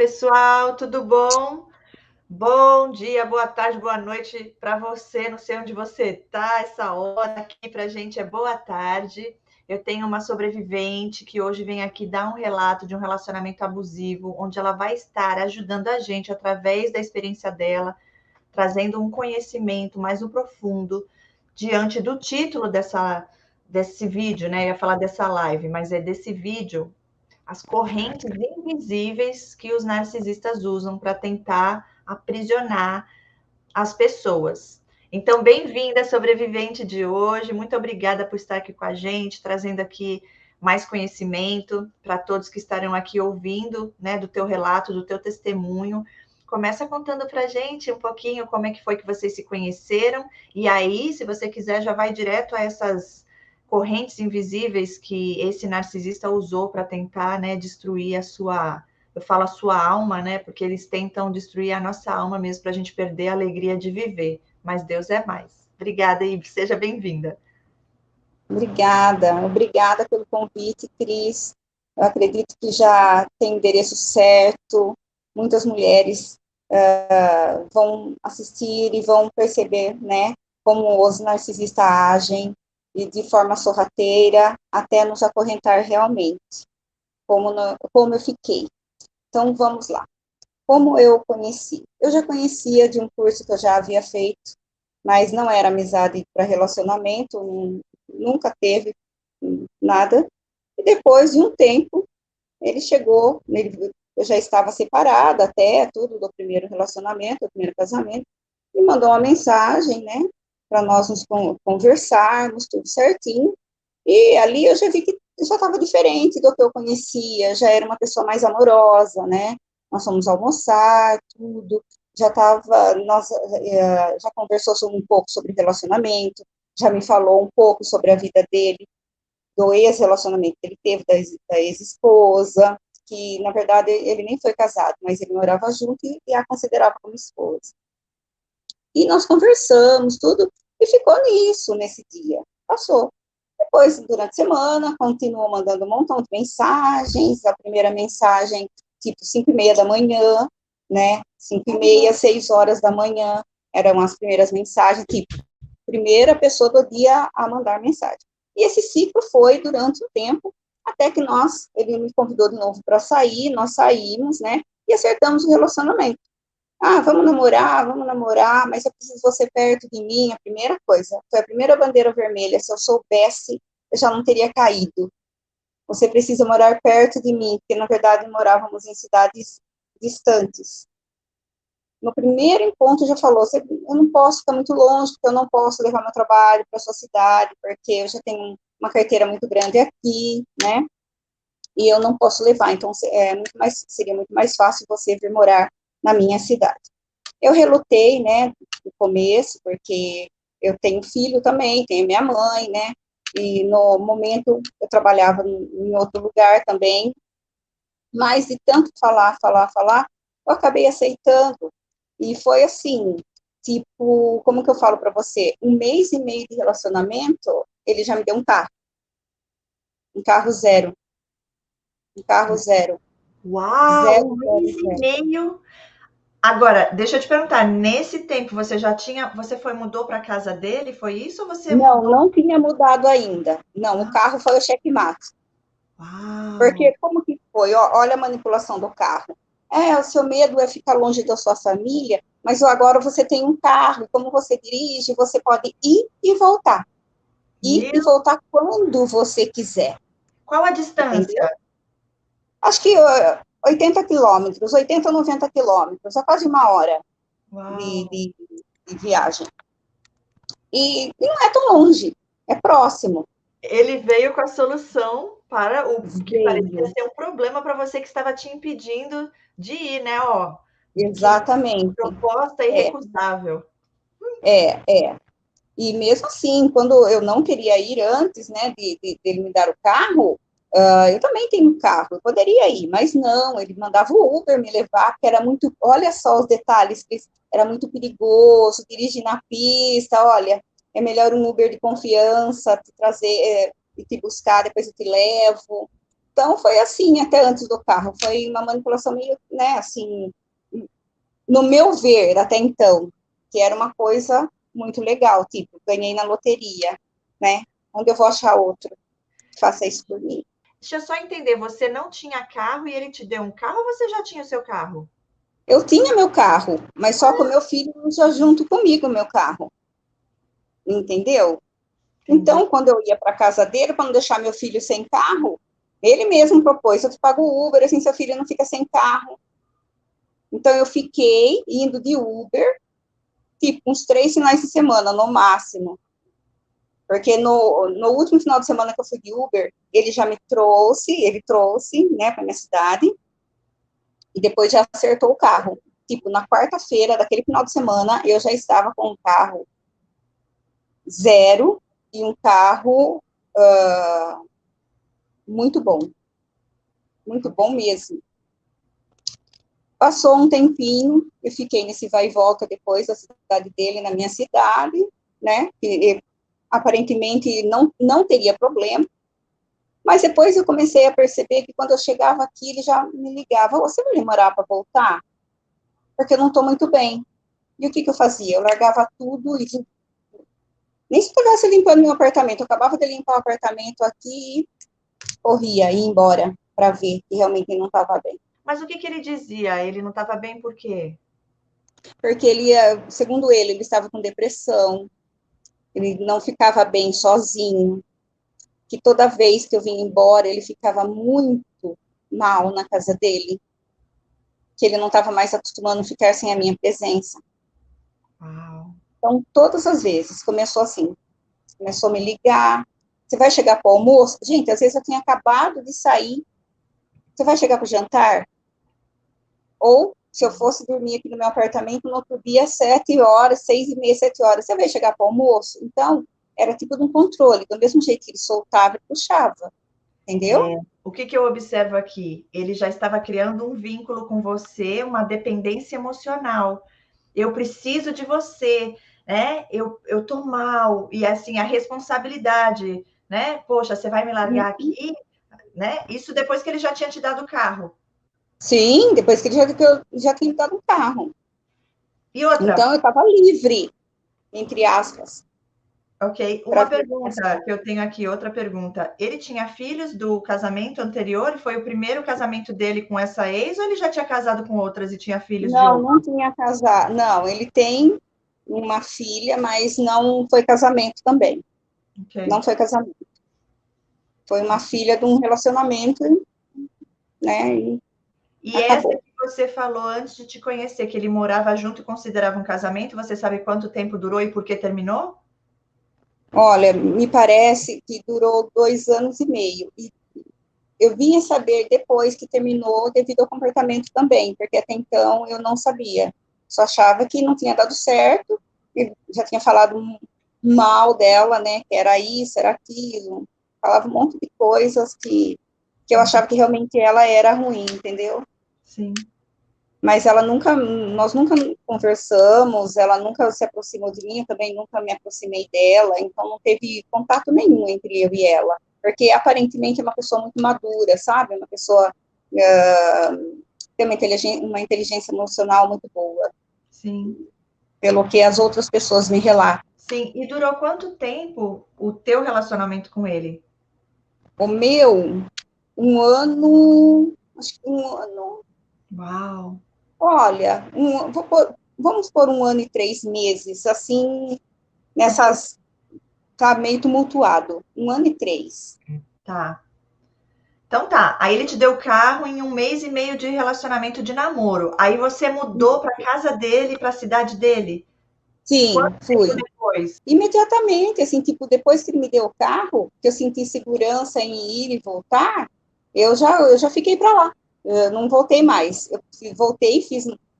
pessoal, tudo bom? Bom dia, boa tarde, boa noite para você. Não sei onde você está, essa hora aqui para a gente é boa tarde. Eu tenho uma sobrevivente que hoje vem aqui dar um relato de um relacionamento abusivo, onde ela vai estar ajudando a gente através da experiência dela, trazendo um conhecimento mais profundo diante do título desse vídeo, né? Eu ia falar dessa live, mas é desse vídeo, as correntes invisíveis que os narcisistas usam para tentar aprisionar as pessoas. Então, bem-vinda, sobrevivente de hoje. Muito obrigada por estar aqui com a gente, trazendo aqui mais conhecimento para todos que estarão aqui ouvindo, né, do teu relato, do teu testemunho. Começa contando para a gente um pouquinho como é que foi que vocês se conheceram. E aí, se você quiser, já vai direto a essas correntes invisíveis que esse narcisista usou para tentar, né, destruir a sua, eu falo a sua alma, né, porque eles tentam destruir a nossa alma mesmo para a gente perder a alegria de viver. Mas Deus é mais. Obrigada, Ives, seja bem-vinda. Obrigada pelo convite, Cris. Eu acredito que já tem o endereço certo. Muitas mulheres vão assistir e vão perceber, né, como os narcisistas agem e de forma sorrateira até nos acorrentar realmente, como eu fiquei. Então, vamos lá. Como eu conheci? Eu já conhecia de um curso que eu já havia feito, mas não era amizade para relacionamento, nunca teve nada. E depois de um tempo, ele chegou, eu já estava separada até, tudo do primeiro relacionamento, do primeiro casamento, e mandou uma mensagem, né, para nós nos conversarmos, tudo certinho. E ali eu já vi que já estava diferente do que eu conhecia, já era uma pessoa mais amorosa, né? Nós fomos almoçar, tudo, já estava, já conversou um pouco sobre relacionamento, já me falou um pouco sobre a vida dele, do ex-relacionamento que ele teve, da ex-esposa, que, na verdade, ele nem foi casado, mas ele morava junto e a considerava como esposa. E nós conversamos, tudo, e ficou nisso, nesse dia. Passou. Depois, durante a semana, continuou mandando um montão de mensagens. A primeira mensagem, tipo, 5:30 da manhã, né? 5:30, 6 horas da manhã, eram as primeiras mensagens, tipo, primeira pessoa do dia a mandar mensagem. E esse ciclo foi durante um tempo, até que ele me convidou de novo para sair, nós saímos, né? E acertamos o relacionamento. Ah, vamos namorar, mas eu preciso você perto de mim, a primeira coisa. Foi a primeira bandeira vermelha, se eu soubesse, eu já não teria caído. Você precisa morar perto de mim, porque, na verdade, morávamos em cidades distantes. No primeiro encontro já falou, eu não posso ficar muito longe, porque eu não posso levar meu trabalho para sua cidade, porque eu já tenho uma carteira muito grande aqui, né? E eu não posso levar, então seria muito mais fácil você vir morar na minha cidade. Eu relutei, né, no começo, porque eu tenho filho também, tenho minha mãe, né, e no momento eu trabalhava em outro lugar também, mas de tanto falar, eu acabei aceitando, e foi assim, tipo, como que eu falo para você, 1 mês e meio de relacionamento, ele já me deu um carro zero, um carro zero, Uau, zero, um zero, mês e zero. meio. Agora, deixa eu te perguntar, nesse tempo você já tinha, você mudou para casa dele, foi isso ou você Não, mudou? não tinha mudado ainda, não, o Ah, carro foi o checkmate. uau. Porque como que foi? Olha a manipulação do carro. O seu medo é ficar longe da sua família, mas agora você tem um carro, como você dirige, você pode ir e voltar. Ir e Meu, voltar quando você quiser, qual a distância? entendeu? Acho que 80 quilômetros, 80 ou 90 quilômetros, é quase 1 hora de, Uau. de, de viagem. E não é tão longe, é próximo. Ele veio com a solução para o que parecia Veio, ser um problema para você que estava te impedindo de ir, né? Ó, que exatamente. proposta É, irrecusável. é. E mesmo assim, quando eu não queria ir antes, né, de ele me dar o carro, eu também tenho um carro, eu poderia ir, mas não, ele mandava o Uber me levar, porque era muito, olha só os detalhes, era muito perigoso, dirigir na pista, olha, é melhor um Uber de confiança, te trazer, e te buscar, depois eu te levo. Então, foi assim, até antes do carro, foi uma manipulação meio, né, assim, no meu ver, até então, que era uma coisa muito legal, tipo, ganhei na loteria, né, onde eu vou achar outro que faça isso por mim? Deixa eu só entender, você não tinha carro e ele te deu um carro ou você já tinha o seu carro? Eu tinha meu carro, mas só que o meu filho já junto comigo, meu carro, entendeu? Entendi. Então, quando eu ia para casa dele, para não deixar meu filho sem carro, ele mesmo propôs, eu te pago o Uber, assim, seu filho não fica sem carro. Então, eu fiquei indo de Uber, tipo, uns 3 finais de semana, no máximo. Porque no último final de semana que eu fui de Uber, ele trouxe, né, para minha cidade, e depois já acertou o carro. Tipo, na quarta-feira daquele final de semana, eu já estava com um carro zero e um carro muito bom mesmo. Passou um tempinho, eu fiquei nesse vai e volta depois da cidade dele na minha cidade, né? E aparentemente não teria problema, mas depois eu comecei a perceber que quando eu chegava aqui, ele já me ligava: você vai demorar para voltar? Porque eu não estou muito bem. E o que eu fazia? Eu largava tudo e nem se eu estivesse limpando meu apartamento, eu acabava de limpar o apartamento aqui e corria, ia embora para ver que realmente não estava bem. Mas o que que ele dizia? Ele não estava bem por quê? Porque ele, segundo ele estava com depressão, ele não ficava bem sozinho, que toda vez que eu vinha embora, ele ficava muito mal na casa dele, que ele não estava mais acostumando a ficar sem a minha presença. Uau. Então, todas as vezes, começou assim, começou a me ligar, você vai chegar para o almoço? Gente, às vezes eu tinha acabado de sair, você vai chegar para o jantar? Ou, se eu fosse dormir aqui no meu apartamento, no outro dia, 7 horas, 6h30, 7 horas, você vai chegar para o almoço? Então, era tipo de um controle, do mesmo jeito que ele soltava, ele puxava, entendeu? O que que eu observo aqui? Ele já estava criando um vínculo com você, uma dependência emocional. Eu preciso de você, né? Eu tô mal. E assim, a responsabilidade, né? Poxa, você vai me largar aqui, né? Isso depois que ele já tinha te dado o carro. Sim, depois que eu já tinha dado um carro. E outra, Então, eu estava livre, entre aspas, ok, para uma vir para minha pergunta cidade. que eu tenho aqui, outra pergunta. Ele tinha filhos do casamento anterior e foi o primeiro casamento dele com essa ex ou ele já tinha casado com outras e tinha filhos de Não, outras? não tinha casado. Não, ele tem uma filha, mas não foi casamento também. Ok. Não foi casamento. Foi uma filha de um relacionamento, né? E E essa acabou. que você falou antes de te conhecer, que ele morava junto e considerava um casamento, você sabe quanto tempo durou e por que terminou? Olha, me parece que durou 2 anos e meio. E eu vinha saber depois que terminou devido ao comportamento também, porque até então eu não sabia. Só achava que não tinha dado certo, e já tinha falado mal dela, né? Que era isso, era aquilo. Falava um monte de coisas que eu achava que realmente ela era ruim, entendeu? Sim. Mas nós nunca conversamos, ela nunca se aproximou de mim, eu também nunca me aproximei dela, então não teve contato nenhum entre eu e ela, porque aparentemente é uma pessoa muito madura, sabe? Uma pessoa tem uma inteligência emocional muito boa, Sim. pelo que as outras pessoas me relatam. Sim. E durou quanto tempo o teu relacionamento com ele? O meu, um ano, acho que um ano, Uau! olha, vamos por 1 ano e 3 meses, assim, nessas. Tá meio tumultuado. 1 ano e 3. Tá. Então tá. Aí ele te deu o carro em um mês e meio de relacionamento de namoro. Aí você mudou para casa dele, para a cidade dele. Sim, Quanto tempo fui. depois? Imediatamente, assim, tipo, depois que ele me deu o carro, que eu senti segurança em ir e voltar, eu já fiquei para lá. Eu não voltei mais. Eu voltei,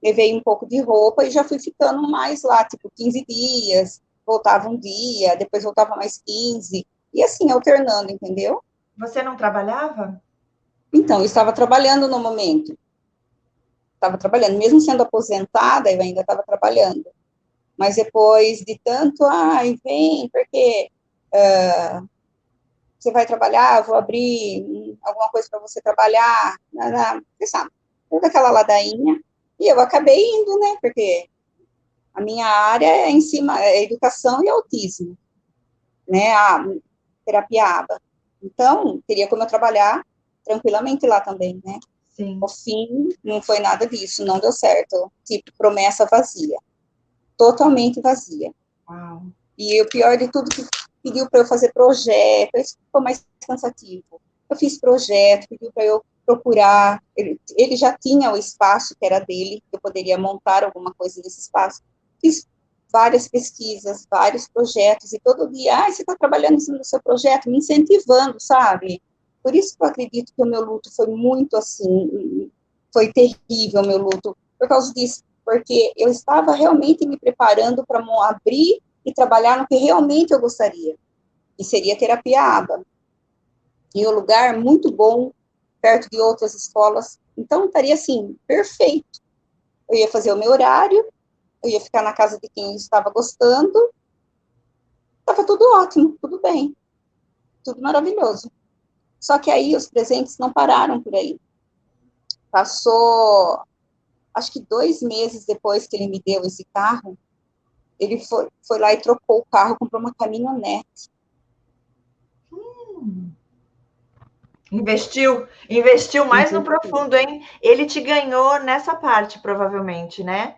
levei um pouco de roupa e já fui ficando mais lá, tipo, 15 dias, voltava um dia, depois voltava mais 15, e assim, alternando, entendeu? Você não trabalhava? Então, eu estava trabalhando no momento, estava trabalhando, mesmo sendo aposentada, eu ainda estava trabalhando. Mas depois de tanto, ai, vem, porque você vai trabalhar, vou abrir alguma coisa para você trabalhar, você sabe, toda aquela ladainha, e eu acabei indo, né, porque a minha área é em cima, é educação e autismo, né, a terapia ABA. Então, teria como eu trabalhar tranquilamente lá também, né. Sim. No fim, não foi nada disso, não deu certo, tipo, promessa vazia, totalmente vazia. Uau. E o pior de tudo, que pediu para eu fazer projeto, isso ficou mais cansativo. Eu fiz projeto, pediu para eu procurar, ele já tinha o espaço que era dele, eu poderia montar alguma coisa nesse espaço. Fiz várias pesquisas, vários projetos, e todo dia, você está trabalhando no seu projeto, me incentivando, sabe? Por isso que eu acredito que o meu luto foi muito assim, foi terrível o meu luto, por causa disso, porque eu estava realmente me preparando para abrir e trabalhar no que realmente eu gostaria, e seria terapia ABA. E um lugar muito bom, perto de outras escolas, então estaria assim, perfeito. Eu ia fazer o meu horário, eu ia ficar na casa de quem estava gostando, estava tudo ótimo, tudo bem, tudo maravilhoso. Só que aí os presentes não pararam por aí. Passou, acho que 2 meses depois que ele me deu esse carro, ele foi lá e trocou o carro, comprou uma caminhonete. Investiu mais no profundo, hein? Ele te ganhou nessa parte, provavelmente, né?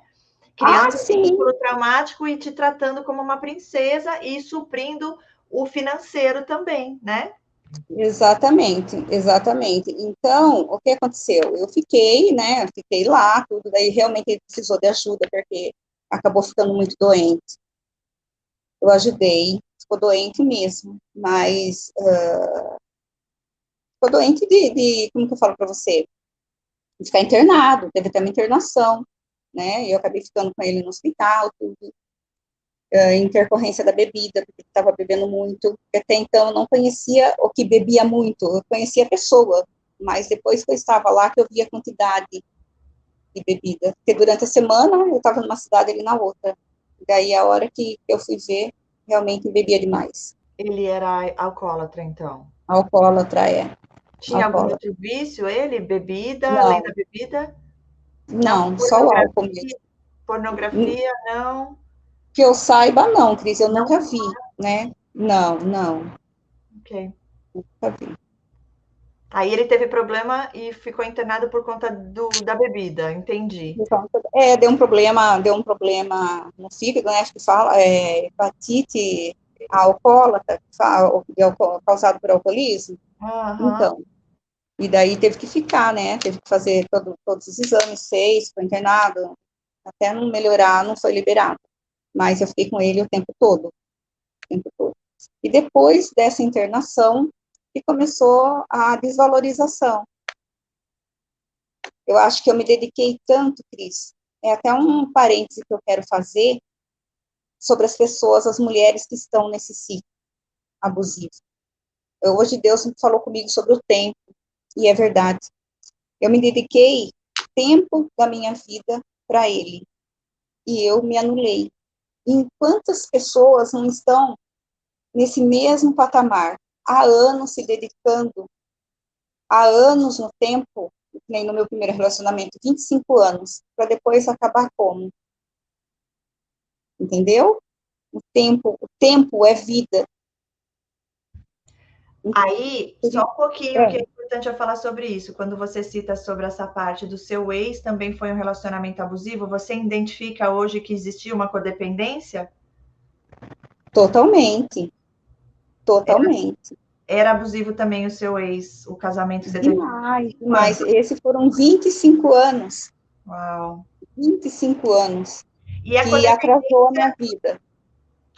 Criando esse Sim. vínculo traumático e te tratando como uma princesa e suprindo o financeiro também, né? Exatamente, exatamente. Então, o que aconteceu? Eu fiquei, né, fiquei lá, tudo, daí realmente ele precisou de ajuda, porque acabou ficando muito doente. Eu ajudei, ficou doente mesmo, mas ficou doente como que eu falo para você? De ficar internado, teve até uma internação, né, e eu acabei ficando com ele no hospital, tudo, intercorrência da bebida, porque estava bebendo muito, até então eu não conhecia o que bebia muito, eu conhecia a pessoa, mas depois que eu estava lá, que eu via a quantidade de bebida, porque durante a semana eu estava numa cidade, ele na outra, daí a hora que eu fui ver, realmente bebia demais. Ele era alcoólatra, então. Alcoólatra, Tinha algum alcoólatra. outro vício, ele? Bebida, além da Não, bebida? Não. não, só o álcool mesmo. Pornografia, não. Que eu saiba, não, Cris, eu Não. nunca vi, né? Não, não, Ok. nunca vi. Aí ele teve problema e ficou internado por conta da bebida, entendi. Deu um problema no fígado, né? Acho que fala, hepatite alcoólatra, causado por alcoolismo. Aham. Então, e daí teve que ficar, né? Teve que fazer todos os exames, foi internado, até não melhorar, não foi liberado. Mas eu fiquei com ele o tempo todo, o tempo todo. E depois dessa internação, que começou a desvalorização. Eu acho que eu me dediquei tanto, Cris. É até um parêntese que eu quero fazer sobre as pessoas, as mulheres que estão nesse ciclo abusivo. Hoje Deus falou comigo sobre o tempo, e é verdade. Eu me dediquei tempo da minha vida para ele, e eu me anulei. E quantas pessoas não estão nesse mesmo patamar, há anos se dedicando, há anos no tempo, nem no meu primeiro relacionamento, 25 anos, para depois acabar como? Entendeu? O tempo é vida. Aí, só um pouquinho que é É, importante eu falar sobre isso. Quando você cita sobre essa parte do seu ex, também foi um relacionamento abusivo, você identifica hoje que existia uma codependência? totalmente, Era, totalmente. era abusivo também o seu ex, o casamento que você teve Demais, quando? demais. Esses foram 25 anos, Uau. 25 anos, E a que atrasou a codependência minha vida.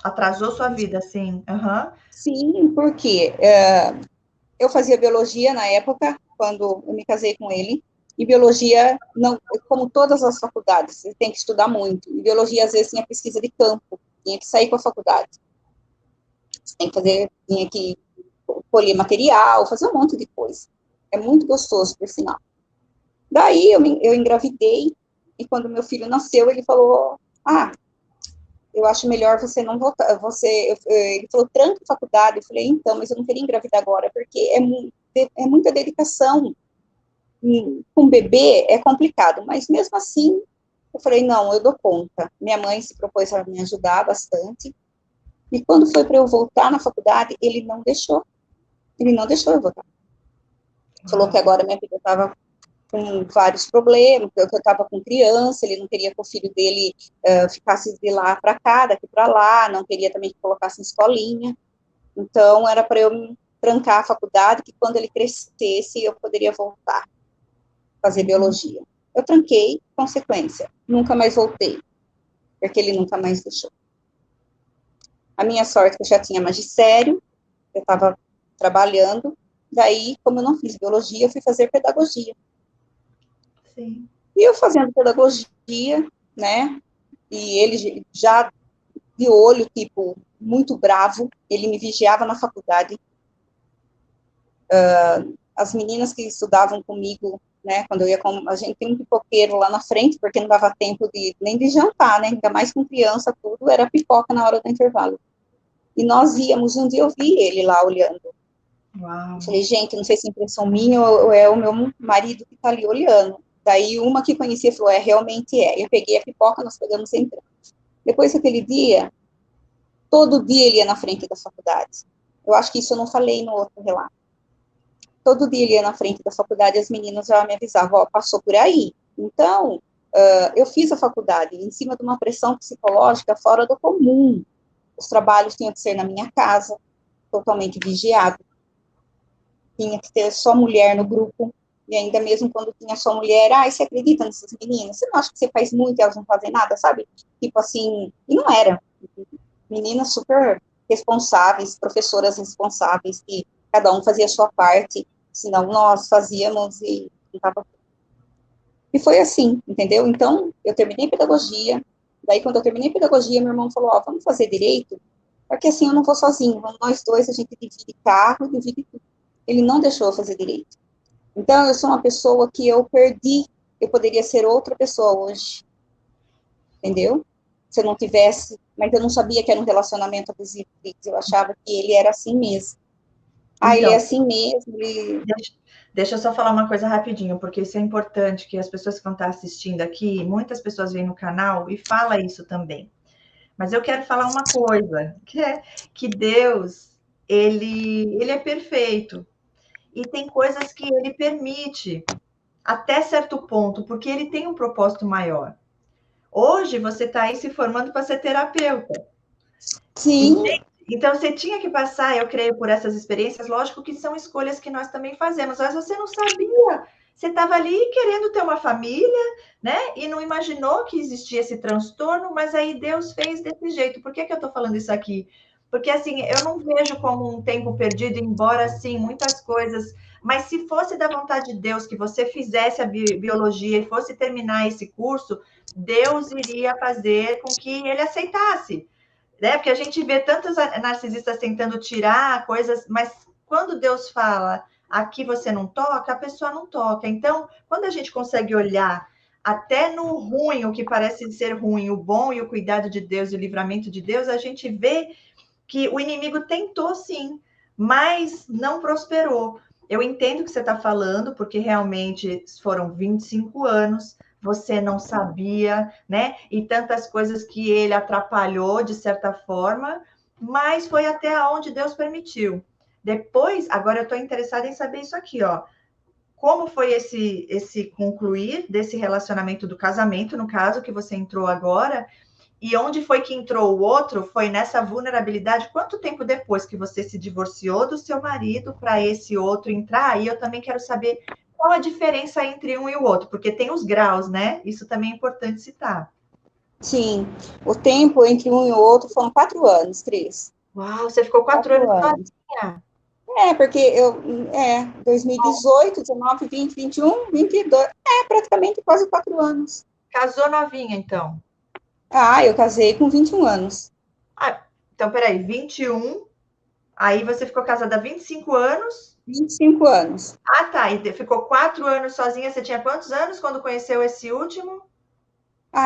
atrasou sua vida, sim. Aham. Sim, porque eu fazia biologia na época, quando eu me casei com ele, e biologia, não, como todas as faculdades, você tem que estudar muito. E biologia, às vezes, tinha pesquisa de campo, tinha que sair com a faculdade. Você tem que fazer, tinha que colher material, fazer um monte de coisa. É muito gostoso, por sinal. Daí eu engravidei, e quando meu filho nasceu, ele falou, eu acho melhor você não voltar, ele falou, tranca a faculdade, eu falei, então, mas eu não queria engravidar agora, porque é muita dedicação. Com bebê é complicado, mas mesmo assim, eu falei, não, eu dou conta. Minha mãe se propôs a me ajudar bastante, e quando foi para eu voltar na faculdade, ele não deixou eu voltar. Falou que agora minha filha estava com vários problemas, que eu estava com criança, ele não queria que o filho dele ficasse de lá para cá, daqui para lá, não queria também que colocasse em escolinha, então era para eu trancar a faculdade, que quando ele crescesse eu poderia voltar, fazer biologia. Eu tranquei, consequência, nunca mais voltei, porque ele nunca mais deixou. A minha sorte é que eu já tinha magistério, eu estava trabalhando, daí, como eu não fiz biologia, eu fui fazer pedagogia. Sim. E eu fazendo pedagogia, né, e ele já de olho, tipo, muito bravo, ele me vigiava na faculdade. As meninas que estudavam comigo, né, quando eu ia com, a gente tem um pipoqueiro lá na frente, porque não dava tempo nem de jantar, né, ainda mais com criança, tudo, era pipoca na hora do intervalo. E nós íamos, um dia eu vi ele lá olhando. Uau. Eu falei, gente, não sei se é impressão minha ou é o meu marido que tá ali olhando. Daí uma que conhecia falou, realmente é. Eu peguei a pipoca, nós pegamos e entramos. Depois daquele dia, todo dia ele ia na frente da faculdade. Eu acho que isso eu não falei no outro relato. Todo dia ele ia na frente da faculdade e as meninas já me avisavam, ó, passou por aí. Então, eu fiz a faculdade em cima de uma pressão psicológica fora do comum. Os trabalhos tinham que ser na minha casa, totalmente vigiado. Tinha que ter só mulher no grupo. E ainda mesmo quando tinha só mulher, você acredita nessas meninas? Você não acha que você faz muito e elas não fazem nada, sabe? Tipo assim, e não era. Meninas super responsáveis, professoras responsáveis, que cada um fazia a sua parte, senão nós fazíamos e não estava. E foi assim, entendeu? Então, eu terminei pedagogia, daí quando eu terminei pedagogia, meu irmão falou, ó, vamos fazer direito, porque assim eu não vou sozinho, vamos nós dois, a gente divide carro, divide tudo. Ele não deixou eu fazer direito. Então, eu sou uma pessoa que eu perdi, eu poderia ser outra pessoa hoje, entendeu? Se eu não tivesse, mas eu não sabia que era um relacionamento abusivo, eu achava que ele era assim mesmo. Ele é Então, assim mesmo, deixa eu só falar uma coisa rapidinho, porque isso é importante, que as pessoas que vão estar assistindo aqui, muitas pessoas vêm no canal e fala isso também. Mas eu quero falar uma coisa, que é que Deus, ele é perfeito. E tem coisas que ele permite até certo ponto, porque ele tem um propósito maior. Hoje você está aí se formando para ser terapeuta. Sim. Então você tinha que passar, eu creio, por essas experiências. Lógico que são escolhas que nós também fazemos, mas você não sabia. Você estava ali querendo ter uma família, né? E não imaginou que existia esse transtorno, mas aí Deus fez desse jeito. Por que eu estou falando isso aqui? Porque assim, eu não vejo como um tempo perdido, embora sim, muitas coisas. Mas se fosse da vontade de Deus que você fizesse a biologia e fosse terminar esse curso, Deus iria fazer com que ele aceitasse, né? Porque a gente vê tantos narcisistas tentando tirar coisas, mas quando Deus fala aqui você não toca, a pessoa não toca. Então, quando a gente consegue olhar até no ruim, o que parece ser ruim, o bom e o cuidado de Deus e o livramento de Deus, a gente vê que o inimigo tentou sim, mas não prosperou. Eu entendo o que você está falando, porque realmente foram 25 anos, você não sabia, né? E tantas coisas que ele atrapalhou de certa forma, mas foi até onde Deus permitiu. Depois, agora eu estou interessada em saber isso aqui, ó. Como foi esse concluir desse relacionamento do casamento, no caso que você entrou agora, e onde foi que entrou o outro? Foi nessa vulnerabilidade? Quanto tempo depois que você se divorciou do seu marido para esse outro entrar? E eu também quero saber qual a diferença entre um e o outro, porque tem os graus, né? Isso também é importante citar. Sim, o tempo entre um e o outro foram 4 anos, Cris. Uau, você ficou 4 anos 4 anos. sozinha. Porque 2018, 19, 20, 21, 22, praticamente quase 4 anos. Casou novinha, então. Eu casei com 21 anos. Ah, então, peraí, 21. Aí você ficou casada há 25 anos. 25 anos. Ah, tá. E ficou 4 anos sozinha. Você tinha quantos anos quando conheceu esse último?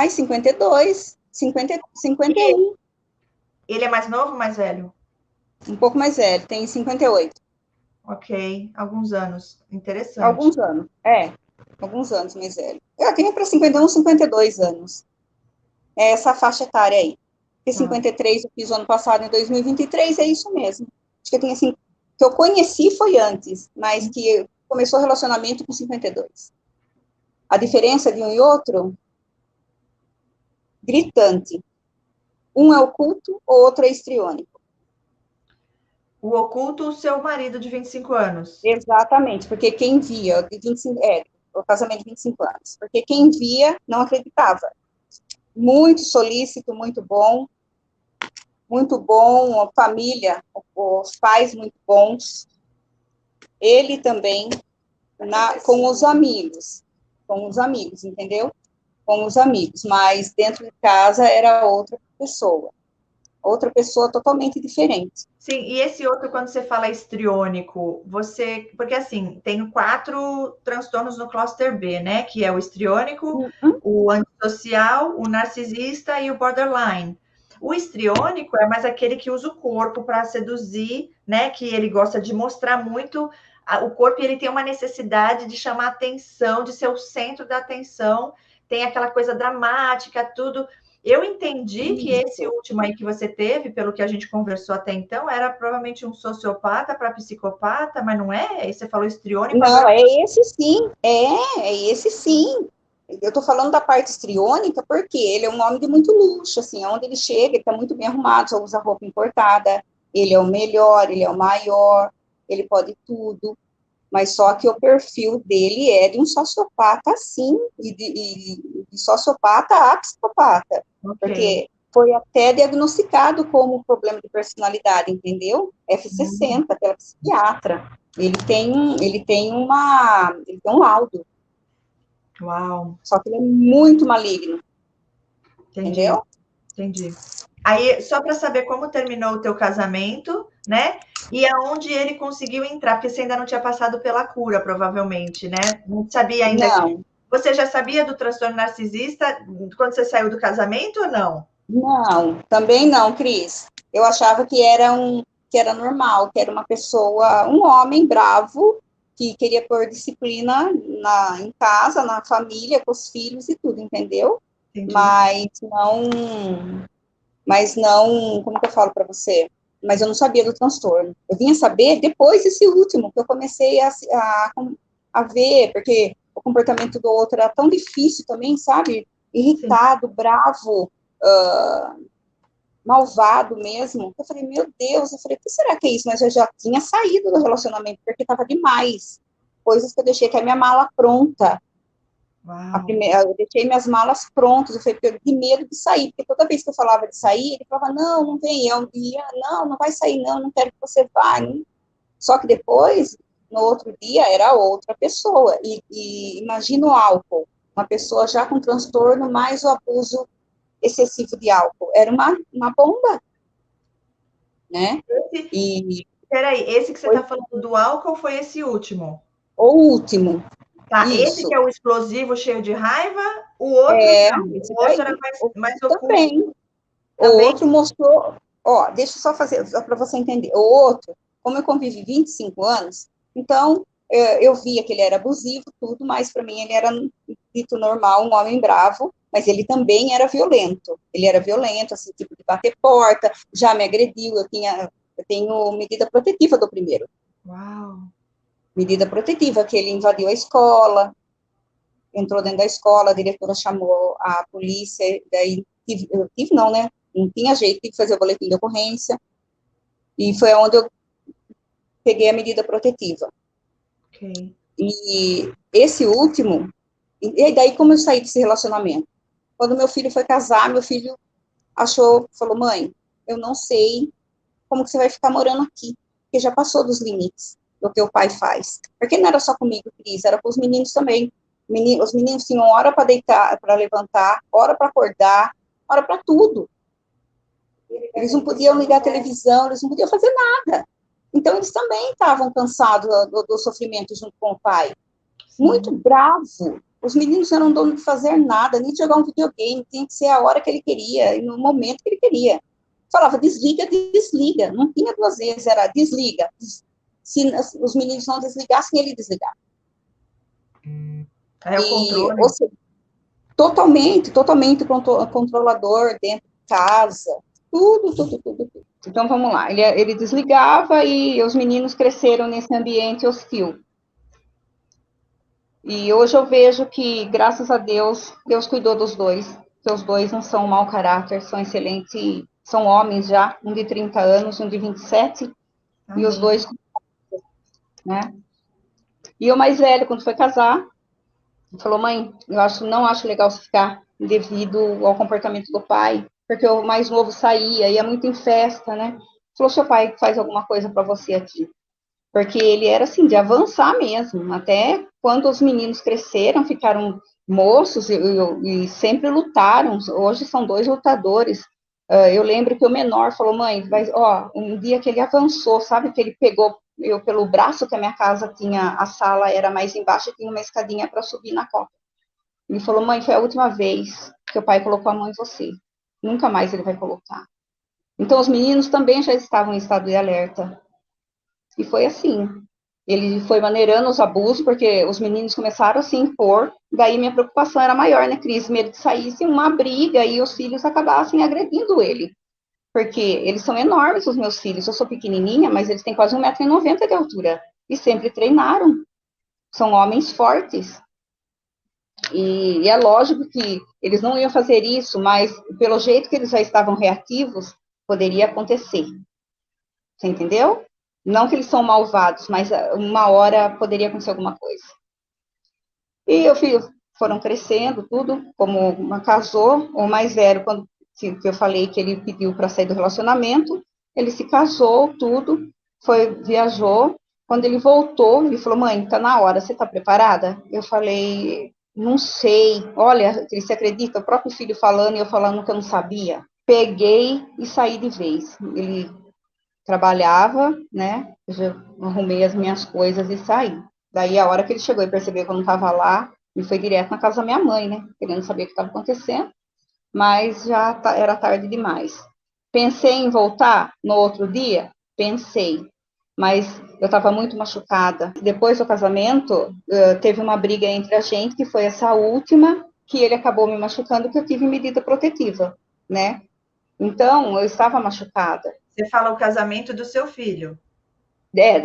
52, 50, 51. Ele é mais novo ou mais velho? Um pouco mais velho, tem 58. Ok, alguns anos. Interessante. Alguns anos, alguns anos mais velho. Eu tenho para 51, 52 anos. É essa faixa etária aí. Porque Tá. 53 eu fiz o ano passado, em 2023, é isso mesmo. Acho que eu tenho assim, que eu conheci foi antes, mas que começou o relacionamento com 52. A diferença de um e outro, gritante. Um é oculto, o outro é histriônico. O oculto, o seu marido de 25 anos. Exatamente, porque quem via, de 25, o casamento de 25 anos, porque quem via não acreditava. Muito solícito, muito bom, a família, os pais muito bons. Ele também, com os amigos, entendeu? Com os amigos, mas dentro de casa era outra pessoa totalmente diferente. Sim, e esse outro, quando você fala histriônico, você. Porque assim, tem 4 transtornos no cluster B, né? Que é o histriônico, Uhum. o antissocial, o narcisista e o borderline. O histriônico é mais aquele que usa o corpo para seduzir, né? Que ele gosta de mostrar muito o corpo e ele tem uma necessidade de chamar atenção, de ser o centro da atenção, tem aquela coisa dramática, tudo. Eu entendi que esse Isso. último aí que você teve, pelo que a gente conversou até então, era provavelmente um sociopata para psicopata, mas não é? Aí você falou histriônico, Não, agora. é esse sim, é esse sim. Eu tô falando da parte histriônica porque ele é um homem de muito luxo, assim, onde ele chega, ele tá muito bem arrumado, só usa roupa importada, ele é o melhor, ele é o maior, ele pode tudo, mas só que o perfil dele é de um sociopata, sim, de sociopata a psicopata, Ok. porque foi até diagnosticado como problema de personalidade, entendeu? F60, pela psiquiatra. Ele tem um laudo, Uau, só que ele é muito maligno, entendi, entendeu? entendi. Aí, só para saber como terminou o teu casamento, né? E aonde ele conseguiu entrar, porque você ainda não tinha passado pela cura, provavelmente, né? Não sabia ainda. Não, Você já sabia do transtorno narcisista quando você saiu do casamento ou não? não, também não, Cris. Eu achava que era normal, que era uma pessoa, um homem bravo que queria pôr disciplina em casa, na família, com os filhos e tudo, entendeu? Entendi. Mas não, como que eu falo para você? Mas eu não sabia do transtorno. Eu vinha saber depois desse último, que eu comecei a ver, porque o comportamento do outro era tão difícil também, sabe? Sim. Irritado, bravo, malvado mesmo. Eu falei, meu Deus, eu falei, o que será que é isso? Mas eu já tinha saído do relacionamento, porque estava demais. Coisas que eu deixei que a minha mala pronta. Uau. Eu deixei minhas malas prontas, eu falei, porque eu de medo de sair, porque toda vez que eu falava de sair, ele falava, não, não vem, eu ia, não, não vai sair, não, não quero que você vá. Só que depois, no outro dia, era outra pessoa, e imagina o álcool, uma pessoa já com transtorno, mais o abuso excessivo de álcool, era uma bomba, né? Esse, E peraí, esse que você foi está falando do álcool foi esse último? o último, Tá, esse que isso, é o explosivo cheio de raiva, o outro não. esse O outro era daí, mais oculto também. O também. outro mostrou, ó, deixa eu só fazer, só para você entender. O outro, como eu convivi 25 anos, então eu via que ele era abusivo, tudo, mas para mim ele era dito normal, um homem bravo, mas ele também era violento. Ele era violento, assim, tipo de bater porta, já me agrediu, eu tenho medida protetiva do primeiro. Uau. Medida protetiva, que ele invadiu a escola, entrou dentro da escola, a diretora chamou a polícia, daí eu tive não, né? Não tinha jeito, tive que fazer o boletim de ocorrência, e foi onde eu peguei a medida protetiva. Ok. E esse último, e daí como eu saí desse relacionamento? Quando meu filho foi casar, meu filho falou, mãe, eu não sei como que você vai ficar morando aqui, porque já passou dos limites do que o pai faz. Porque não era só comigo, Cris, era com os meninos também. Os meninos tinham hora para deitar, para levantar, hora para acordar, hora para tudo. Eles não podiam ligar a televisão, eles não podiam fazer nada. Então, eles também estavam cansados do sofrimento junto com o pai. Muito Sim. bravo. Os meninos não eram donos de fazer nada, nem de jogar um videogame, tinha que ser a hora que ele queria, e no momento que ele queria. Falava, desliga, desliga. Não tinha duas vezes, era desliga, Se os meninos não desligassem, ele desligava. É o controle. Ou seja, totalmente controlador dentro de casa, tudo. Então, vamos lá, ele desligava e os meninos cresceram nesse ambiente hostil. E hoje eu vejo que, graças a Deus, Deus cuidou dos dois, que os dois não são mau caráter, são excelentes, são homens já, um de 30 anos, um de 27, Amém. e os dois, né? E o mais velho, quando foi casar, falou, mãe, não acho legal você ficar devido ao comportamento do pai, porque o mais novo saía, ia muito em festa, né? Falou, seu pai faz alguma coisa para você aqui. Porque ele era assim, de avançar mesmo, até quando os meninos cresceram, ficaram moços e sempre lutaram, hoje são dois lutadores. Eu lembro que o menor falou, mãe, um dia que ele avançou, sabe, que ele pegou eu pelo braço, que a minha casa tinha, a sala era mais embaixo, e tinha uma escadinha para subir na copa. Ele falou, mãe, foi a última vez que o pai colocou a mão em você, nunca mais ele vai colocar. Então, os meninos também já estavam em estado de alerta, e foi assim. Ele foi maneirando os abusos, porque os meninos começaram a se impor, daí minha preocupação era maior, né, Cris? Medo de saísse uma briga e os filhos acabassem agredindo ele. Porque eles são enormes, os meus filhos. Eu sou pequenininha, mas eles têm quase 1,90 m de altura. E sempre treinaram. São homens fortes. E é lógico que eles não iam fazer isso, mas pelo jeito que eles já estavam reativos, poderia acontecer. Você entendeu? Não que eles são malvados, mas uma hora poderia acontecer alguma coisa. E os filhos foram crescendo, tudo, como uma casou, o mais velho, quando que eu falei que ele pediu para sair do relacionamento, ele se casou, tudo, viajou. Quando ele voltou, ele falou, mãe, tá na hora, você tá preparada? Eu falei, não sei. Olha, você acredita? O próprio filho falando e eu falando que eu não sabia. Peguei e saí de vez. Ele trabalhava, né? Eu arrumei as minhas coisas e saí. Daí, a hora que ele chegou e percebeu que eu não estava lá, ele foi direto na casa da minha mãe, né? Querendo saber o que estava acontecendo, mas já era tarde demais. Pensei em voltar no outro dia? Pensei, mas eu estava muito machucada. Depois do casamento, teve uma briga entre a gente, que foi essa última, que ele acabou me machucando, que eu tive medida protetiva, né? Então, eu estava machucada. Você fala o casamento do seu filho.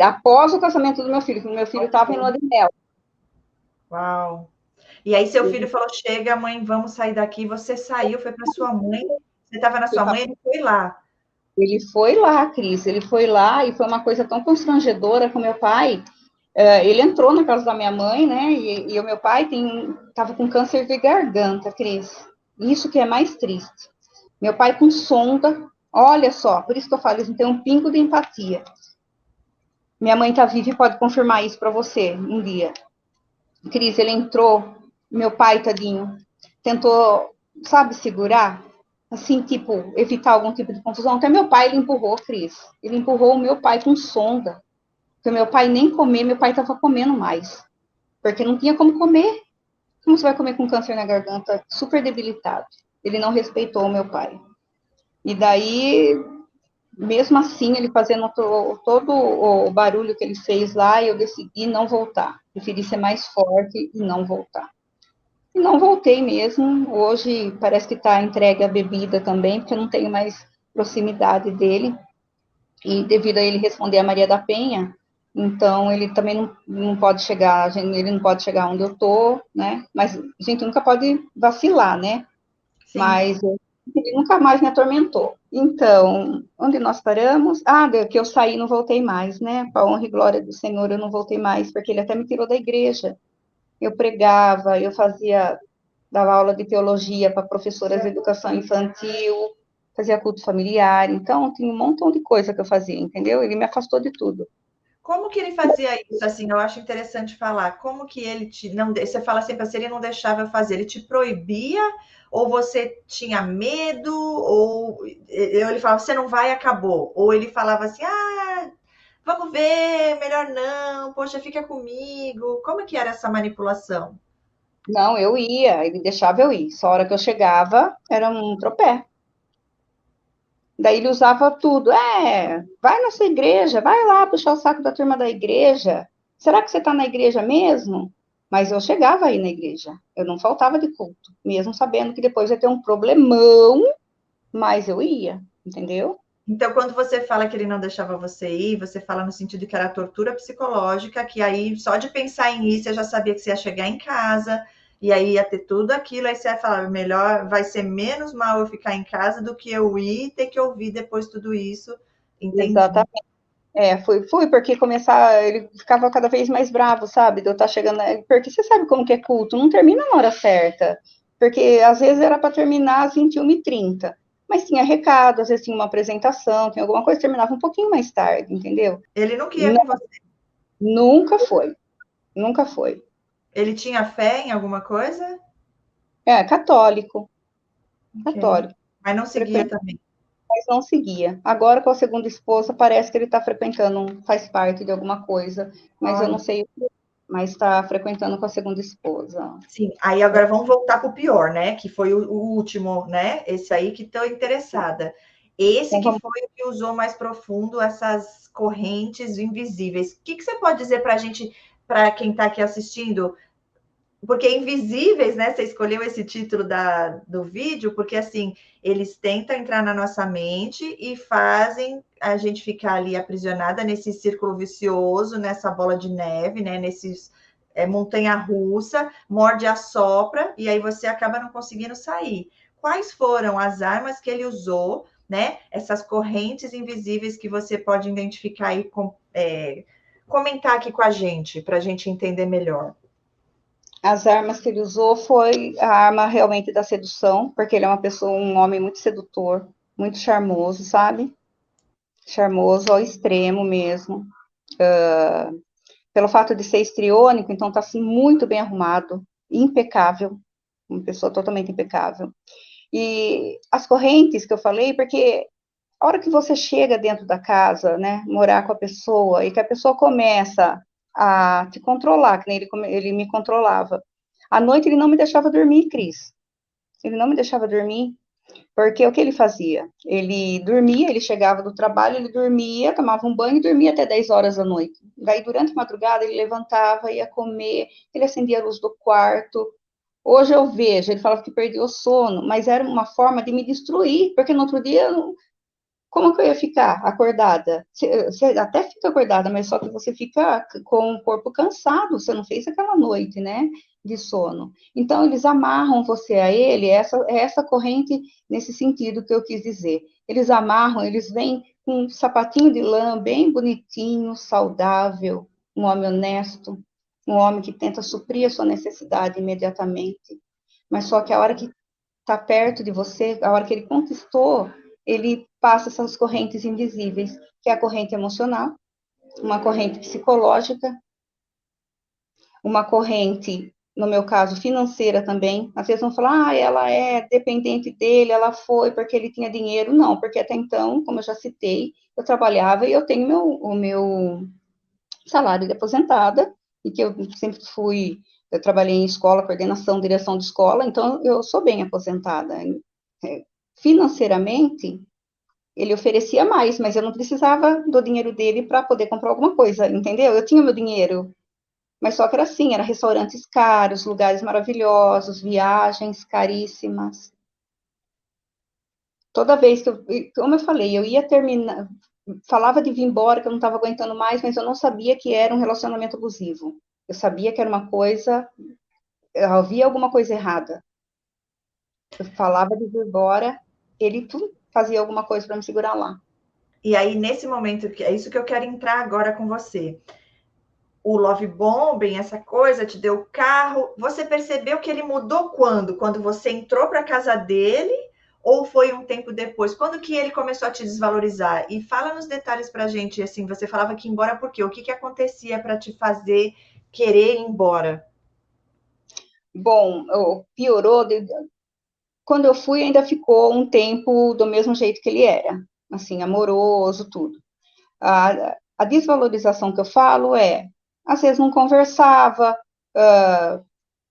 Após o casamento do meu filho, que o meu filho estava em lua de mel. Uau. E aí seu filho falou, chega, mãe, vamos sair daqui. Você saiu, foi para sua mãe. Você estava na sua mãe, ele foi lá. Ele foi lá, Cris, ele foi lá e foi uma coisa tão constrangedora com meu pai. Ele entrou na casa da minha mãe, né? E o meu pai estava com câncer de garganta, Cris. Isso que é mais triste. Meu pai com sonda, olha só, por isso que eu falo, ele tem um pingo de empatia. Minha mãe está viva e pode confirmar isso para você um dia. Cris, ele entrou, meu pai, tadinho, tentou, sabe, segurar, assim, tipo, evitar algum tipo de confusão. Até meu pai, ele empurrou, Cris. Ele empurrou o meu pai com sonda. Porque meu pai nem comer, meu pai estava comendo mais. Porque não tinha como comer. Como você vai comer com câncer na garganta, super debilitado? Ele não respeitou o meu pai. E daí, mesmo assim, ele fazendo todo o barulho que ele fez lá, eu decidi não voltar. Preferi ser mais forte e não voltar. E não voltei mesmo. Hoje parece que está entregue a bebida também, porque eu não tenho mais proximidade dele. E devido a ele responder a Maria da Penha, então ele também não pode chegar, ele não pode chegar onde eu tô, né? Mas a gente nunca pode vacilar, né? Sim. Mas ele nunca mais me atormentou. Então, onde nós paramos? Que eu saí e não voltei mais, né? Para honra e glória do Senhor, eu não voltei mais, porque ele até me tirou da igreja. Eu pregava, dava aula de teologia para professoras de educação infantil, fazia culto familiar, então tinha um montão de coisa que eu fazia, entendeu? Ele me afastou de tudo. Como que ele fazia isso? Assim, eu acho interessante falar. Como que ele não, você fala sempre assim, ele não deixava fazer, ele te proibia? Ou você tinha medo? Ou ele falava, você não vai, acabou? Ou ele falava assim, vamos ver, melhor não, poxa, fica comigo. Como que era essa manipulação? Não, eu ia, ele deixava eu ir. Só a hora que eu chegava, era um tropé. Daí ele usava tudo. Vai na sua igreja, vai lá puxar o saco da turma da igreja. Será que você está na igreja mesmo? Mas eu chegava aí na igreja. Eu não faltava de culto, mesmo sabendo que depois ia ter um problemão, mas eu ia, entendeu? Então, quando você fala que ele não deixava você ir, você fala no sentido que era tortura psicológica, que aí só de pensar em ir, você já sabia que você ia chegar em casa, e aí ia ter tudo aquilo, aí você ia falar, melhor, vai ser menos mal eu ficar em casa do que eu ir e ter que ouvir depois tudo isso. Entendi. Exatamente. Fui, porque começar, ele ficava cada vez mais bravo, sabe? De eu estar chegando, porque você sabe como que é culto, não termina na hora certa. Porque às vezes era para terminar às 21h30, mas tinha recado, às vezes tinha uma apresentação, tinha alguma coisa, terminava um pouquinho mais tarde, entendeu? Ele não queria Não, com você. nunca foi, nunca foi. Ele tinha fé em alguma coisa? Católico, Ok. católico, Mas não seguia frequenta, também. mas não seguia. Agora com a segunda esposa, parece que ele está frequentando, faz parte de alguma coisa, mas eu não Olha. sei, mas está frequentando com a segunda esposa. Sim, aí agora vamos voltar para o pior, né? Que foi o último, né? Esse aí que estou interessada. Esse Então, que vamos. foi o que usou mais profundo essas correntes invisíveis. O que, que você pode dizer para a gente, para quem está aqui assistindo? Porque invisíveis, né? Você escolheu esse título do vídeo, porque assim, eles tentam entrar na nossa mente e fazem a gente ficar ali aprisionada nesse círculo vicioso, nessa bola de neve, né? Nesses montanha russa, morde a sopra, e aí você acaba não conseguindo sair. Quais foram as armas que ele usou, né? Essas correntes invisíveis que você pode identificar e comentar aqui com a gente, para a gente entender melhor. As armas que ele usou foi a arma realmente da sedução, porque ele é uma pessoa, um homem muito sedutor, muito charmoso, sabe? Charmoso ao extremo mesmo. Pelo fato de ser histriônico, então tá assim muito bem arrumado, impecável, uma pessoa totalmente impecável. E as correntes que eu falei, porque a hora que você chega dentro da casa, né, morar com a pessoa, e que a pessoa começa a te controlar, que nem ele me controlava. À noite ele não me deixava dormir, Cris. Ele não me deixava dormir, porque o que ele fazia? Ele dormia, ele chegava do trabalho, ele dormia, tomava um banho e dormia até 10 horas da noite. Daí, durante a madrugada, ele levantava, ia comer, ele acendia a luz do quarto. Hoje eu vejo, ele falava que perdia o sono, mas era uma forma de me destruir, porque no outro dia como que eu ia ficar acordada? Você até fica acordada, mas só que você fica com o corpo cansado, você não fez aquela noite, né, de sono. Então, eles amarram você a ele, essa corrente nesse sentido que eu quis dizer. Eles amarram, eles vêm com um sapatinho de lã bem bonitinho, saudável, um homem honesto, um homem que tenta suprir a sua necessidade imediatamente. Mas só que a hora que está perto de você, a hora que ele conquistou, ele passa essas correntes invisíveis, que é a corrente emocional, uma corrente psicológica, uma corrente, no meu caso, financeira também. Às vezes vão falar, ela é dependente dele, ela foi porque ele tinha dinheiro. Não, porque até então, como eu já citei, eu trabalhava e eu tenho o meu salário de aposentada, e que eu sempre eu trabalhei em escola, coordenação, direção de escola, então eu sou bem aposentada. Financeiramente, ele oferecia mais, mas eu não precisava do dinheiro dele para poder comprar alguma coisa, entendeu? Eu tinha meu dinheiro, mas só que era assim, era restaurantes caros, lugares maravilhosos, viagens caríssimas. Toda vez que como eu falei, eu ia terminar, falava de vir embora, que eu não estava aguentando mais, mas eu não sabia que era um relacionamento abusivo. Eu sabia que era uma coisa, havia alguma coisa errada. Eu falava de vir embora, ele fazia alguma coisa para me segurar lá. E aí, nesse momento, é isso que eu quero entrar agora com você. O love bombing, essa coisa, te deu carro. Você percebeu que ele mudou quando? Quando você entrou para casa dele ou foi um tempo depois? Quando que ele começou a te desvalorizar? E fala nos detalhes pra gente, assim, você falava que ia embora por quê? O que que acontecia para te fazer querer ir embora? Bom, piorou. Quando eu fui, ainda ficou um tempo do mesmo jeito que ele era, assim, amoroso, tudo. A desvalorização que eu falo às vezes não conversava,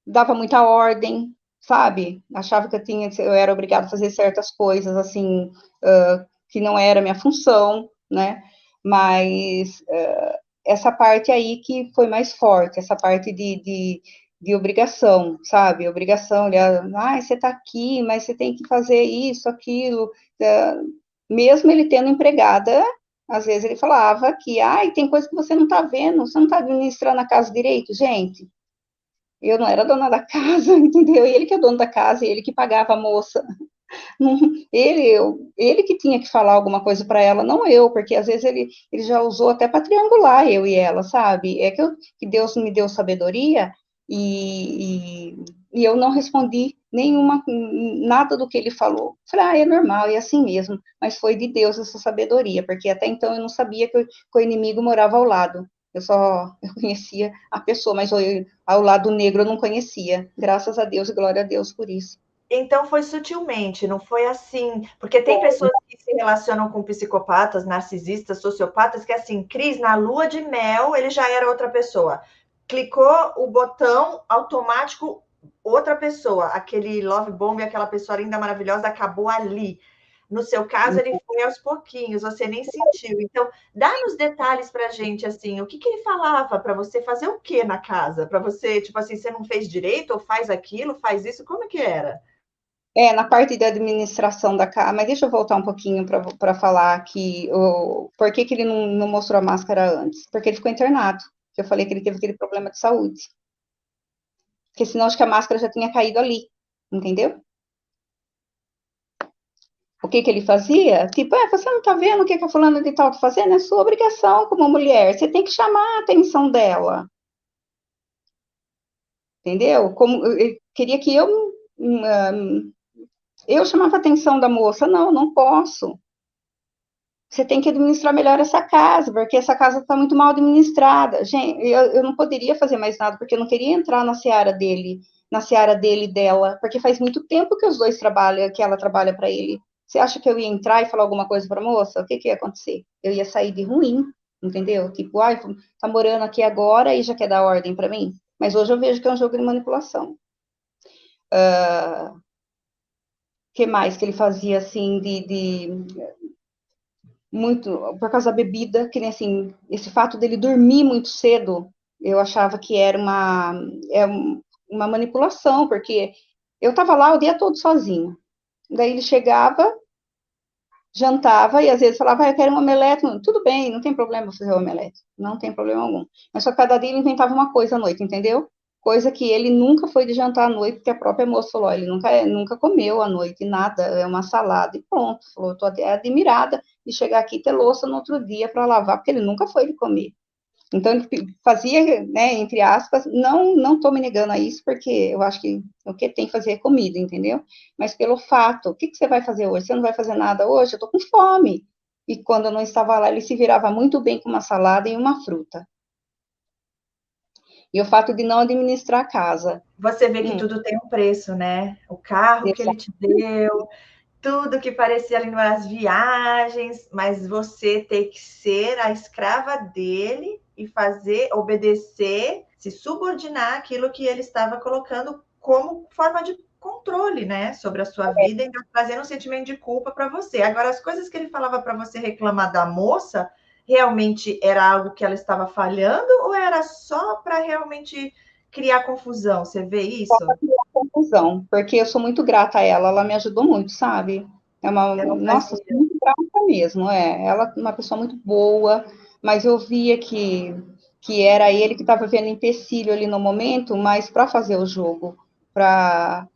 dava muita ordem, sabe? Achava que eu era obrigada a fazer certas coisas, assim, que não era minha função, né? Mas essa parte aí que foi mais forte, essa parte de obrigação, sabe? Obrigação, você tá aqui, mas você tem que fazer isso, aquilo. Mesmo ele tendo empregada, às vezes ele falava que, tem coisa que você não tá vendo, você não tá administrando a casa direito, gente. Eu não era dona da casa, entendeu? Ele que é dono da casa, ele que pagava a moça. Ele que tinha que falar alguma coisa para ela, não eu, porque às vezes ele já usou até para triangular eu e ela, sabe? Que Deus me deu sabedoria e eu não respondi nada do que ele falou. Falei, é normal, é assim mesmo, mas foi de Deus essa sabedoria, porque até então eu não sabia que o inimigo morava ao lado. Eu conhecia a pessoa, mas ao lado negro eu não conhecia. Graças a Deus e glória a Deus por isso. Então foi sutilmente, não foi assim. Porque tem pessoas que se relacionam com psicopatas, narcisistas, sociopatas, que assim, Cris, na lua de mel, ele já era outra pessoa. Clicou o botão automático, outra pessoa. Aquele love bomb, aquela pessoa linda, maravilhosa, acabou ali. No seu caso, ele foi aos pouquinhos, você nem sentiu. Então, dá nos detalhes pra gente, assim, o que ele falava para você fazer o que na casa? Para você, tipo assim, você não fez direito, ou faz aquilo, faz isso, como é que era? Na parte da administração da casa, mas deixa eu voltar um pouquinho para falar que por que ele não mostrou a máscara antes? Porque ele ficou internado, que eu falei que ele teve aquele problema de saúde. Porque senão acho que a máscara já tinha caído ali, entendeu? O que ele fazia? Tipo, você não tá vendo o que a fulana de tal tá fazendo? É sua obrigação como mulher, você tem que chamar a atenção dela. Entendeu? Como eu queria que eu chamava a atenção da moça, não posso. Você tem que administrar melhor essa casa, porque essa casa está muito mal administrada. Gente, eu não poderia fazer mais nada, porque eu não queria entrar na seara dele e dela, porque faz muito tempo que os dois trabalham, que ela trabalha para ele. Você acha que eu ia entrar e falar alguma coisa para a moça? O que ia acontecer? Eu ia sair de ruim, entendeu? Tipo, tá morando aqui agora e já quer dar ordem para mim? Mas hoje eu vejo que é um jogo de manipulação. Que mais que ele fazia assim muito por causa da bebida, que nem assim, esse fato dele dormir muito cedo, eu achava que era uma manipulação, porque eu estava lá o dia todo sozinho. Daí ele chegava, jantava e às vezes falava, eu quero um omelete. Tudo bem, não tem problema fazer o omelete, não tem problema algum. Mas só cada dia ele inventava uma coisa à noite, entendeu? Coisa que ele nunca foi de jantar à noite, porque a própria moça falou, ele nunca comeu à noite, nada, é uma salada e pronto. Falou, estou admirada de chegar aqui e ter louça no outro dia para lavar, porque ele nunca foi de comer. Então, ele fazia, né, entre aspas, não estou me negando a isso, porque eu acho que o que tem que fazer é comida, entendeu? Mas pelo fato, o que você vai fazer hoje? Você não vai fazer nada hoje? Eu estou com fome. E quando eu não estava lá, ele se virava muito bem com uma salada e uma fruta. E o fato de não administrar a casa. Você vê que tudo tem um preço, né? O carro que ele te deu, tudo que parecia ali nas viagens, mas você ter que ser a escrava dele e fazer, obedecer, se subordinar aquilo que ele estava colocando como forma de controle, né, sobre a sua vida, e trazendo um sentimento de culpa para você. Agora, as coisas que ele falava para você reclamar da moça, realmente era algo que ela estava falhando ou era só para realmente criar confusão? Você vê isso? Confusão, porque eu sou muito grata a ela, ela me ajudou muito, sabe? Nossa, sou muito grata mesmo, ela é uma pessoa muito boa, mas eu via que era ele que estava vendo empecilho ali no momento, mas para fazer o jogo, para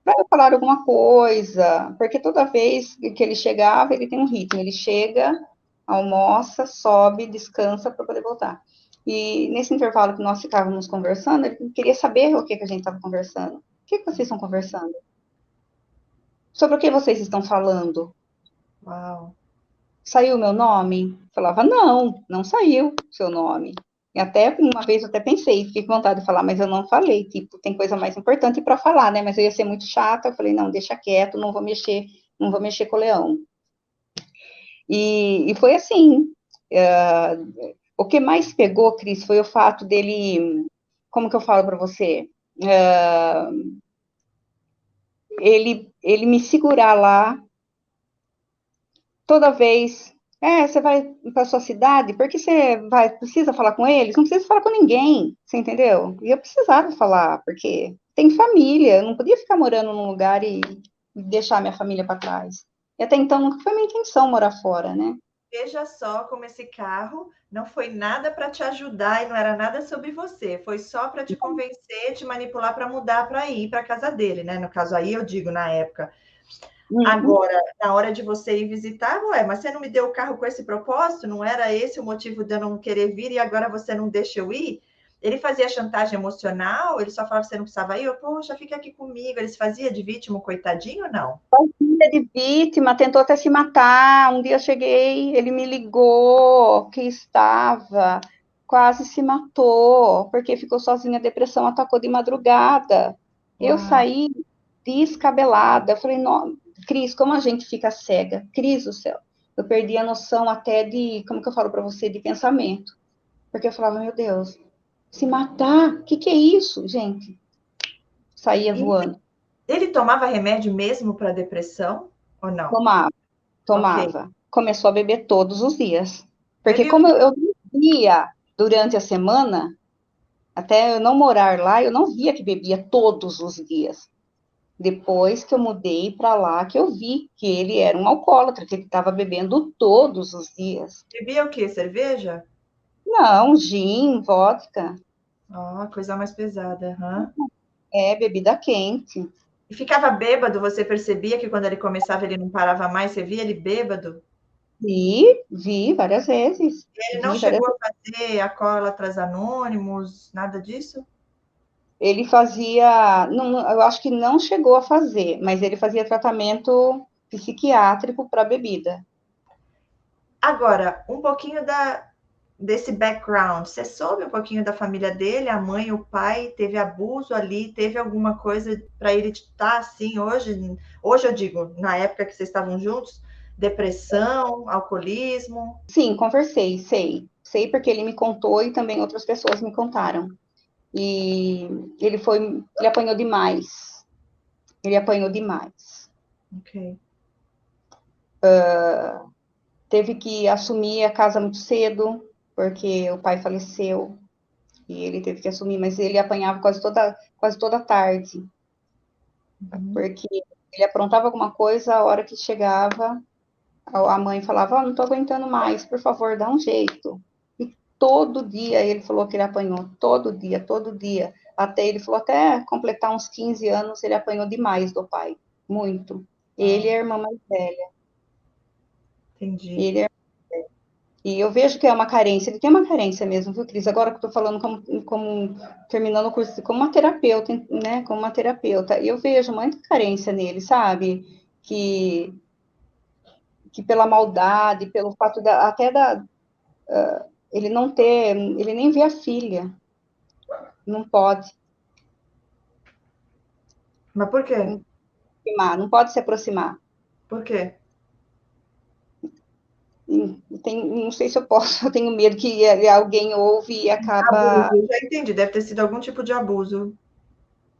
eu falar alguma coisa, porque toda vez que ele chegava, ele tem um ritmo, ele chega, almoça, sobe, descansa para poder voltar. E nesse intervalo que nós ficávamos conversando, ele queria saber o que a gente estava conversando. O que vocês estão conversando? Sobre o que vocês estão falando? Uau. Saiu o meu nome? Falava, não saiu seu nome. E até uma vez eu até pensei, fiquei com vontade de falar, mas eu não falei. Tipo, tem coisa mais importante para falar, né? Mas eu ia ser muito chata. Eu falei, não, deixa quieto, não vou mexer com o leão. E foi assim. O que mais pegou, Cris, foi o fato dele, como que eu falo para você? Ele me segurar lá toda vez, você vai para sua cidade, porque precisa falar com eles? Não precisa falar com ninguém, você entendeu? E eu precisava falar, porque tem família, eu não podia ficar morando num lugar e deixar minha família para trás. E até então nunca foi minha intenção morar fora, né? Veja só como esse carro não foi nada para te ajudar e não era nada sobre você, foi só para te convencer, te manipular para mudar para ir para casa dele, né? No caso aí, eu digo na época. Uhum. Agora, na hora de você ir visitar, ué, mas você não me deu o carro com esse propósito? Não era esse o motivo de eu não querer vir e agora você não deixa eu ir? Ele fazia chantagem emocional? Ele só falava que você não precisava ir? Eu, poxa, fica aqui comigo. Ele se fazia de vítima, coitadinho ou não? Filha de vítima, tentou até se matar. Um dia eu cheguei, ele me ligou que estava, quase se matou, porque ficou sozinha, a depressão atacou de madrugada. Eu Uau. saí descabelada. Eu falei, não, Cris, como a gente fica cega? Cris do céu. Eu perdi a noção até de, como que eu falo para você, de pensamento. Porque eu falava, meu Deus, se matar? O que é isso, gente? Saía E voando. ele tomava remédio mesmo para depressão ou não? Tomava. Ok. Tomava. Começou a beber todos os dias. Porque Bebia o como quê? eu não via durante a semana, até eu não morar lá, eu não via que bebia todos os dias. Depois que eu mudei para lá, que eu vi que ele era um alcoólatra, que ele estava bebendo todos os dias. Bebia o quê? Cerveja? Não, gin, vodka, Ó, coisa mais pesada. Uhum. bebida quente. E ficava bêbado, você percebia que quando ele começava ele não parava mais, você via ele bêbado? Vi várias vezes. Ele não Vi várias chegou a fazer Alcoólatras Anônimos, nada disso? Ele fazia, não, eu acho que não chegou a fazer, mas ele fazia tratamento psiquiátrico para bebida. Agora, um pouquinho desse background. Você soube um pouquinho da família dele? A mãe, o pai, teve abuso ali? Teve alguma coisa para ele estar assim hoje? Hoje eu digo, na época que vocês estavam juntos, depressão, alcoolismo. Sim, conversei, sei porque ele me contou e também outras pessoas me contaram. E ele apanhou demais. Ok. Teve que assumir a casa muito cedo, porque o pai faleceu e ele teve que assumir, mas ele apanhava quase toda tarde, Uhum. porque ele aprontava alguma coisa, a hora que chegava, a mãe falava, não estou aguentando mais, por favor, dá um jeito. E todo dia ele falou que ele apanhou, todo dia. Até ele falou, até completar uns 15 anos, ele apanhou demais do pai, muito. Ele Uau, é a irmã mais velha. entendi. Ele é... E eu vejo que é uma carência, ele tem uma carência mesmo, viu, Cris? Agora que eu estou falando como terminando o curso, como uma terapeuta, né? Como uma terapeuta, e eu vejo muita carência nele, sabe? Que, que pela maldade, pelo fato até ele não ter, ele nem vê a filha, não pode Mas por quê? não pode se aproximar. Por quê? Não sei se eu posso, eu tenho medo que alguém ouve e acaba. Abuso, já entendi, deve ter sido algum tipo de abuso.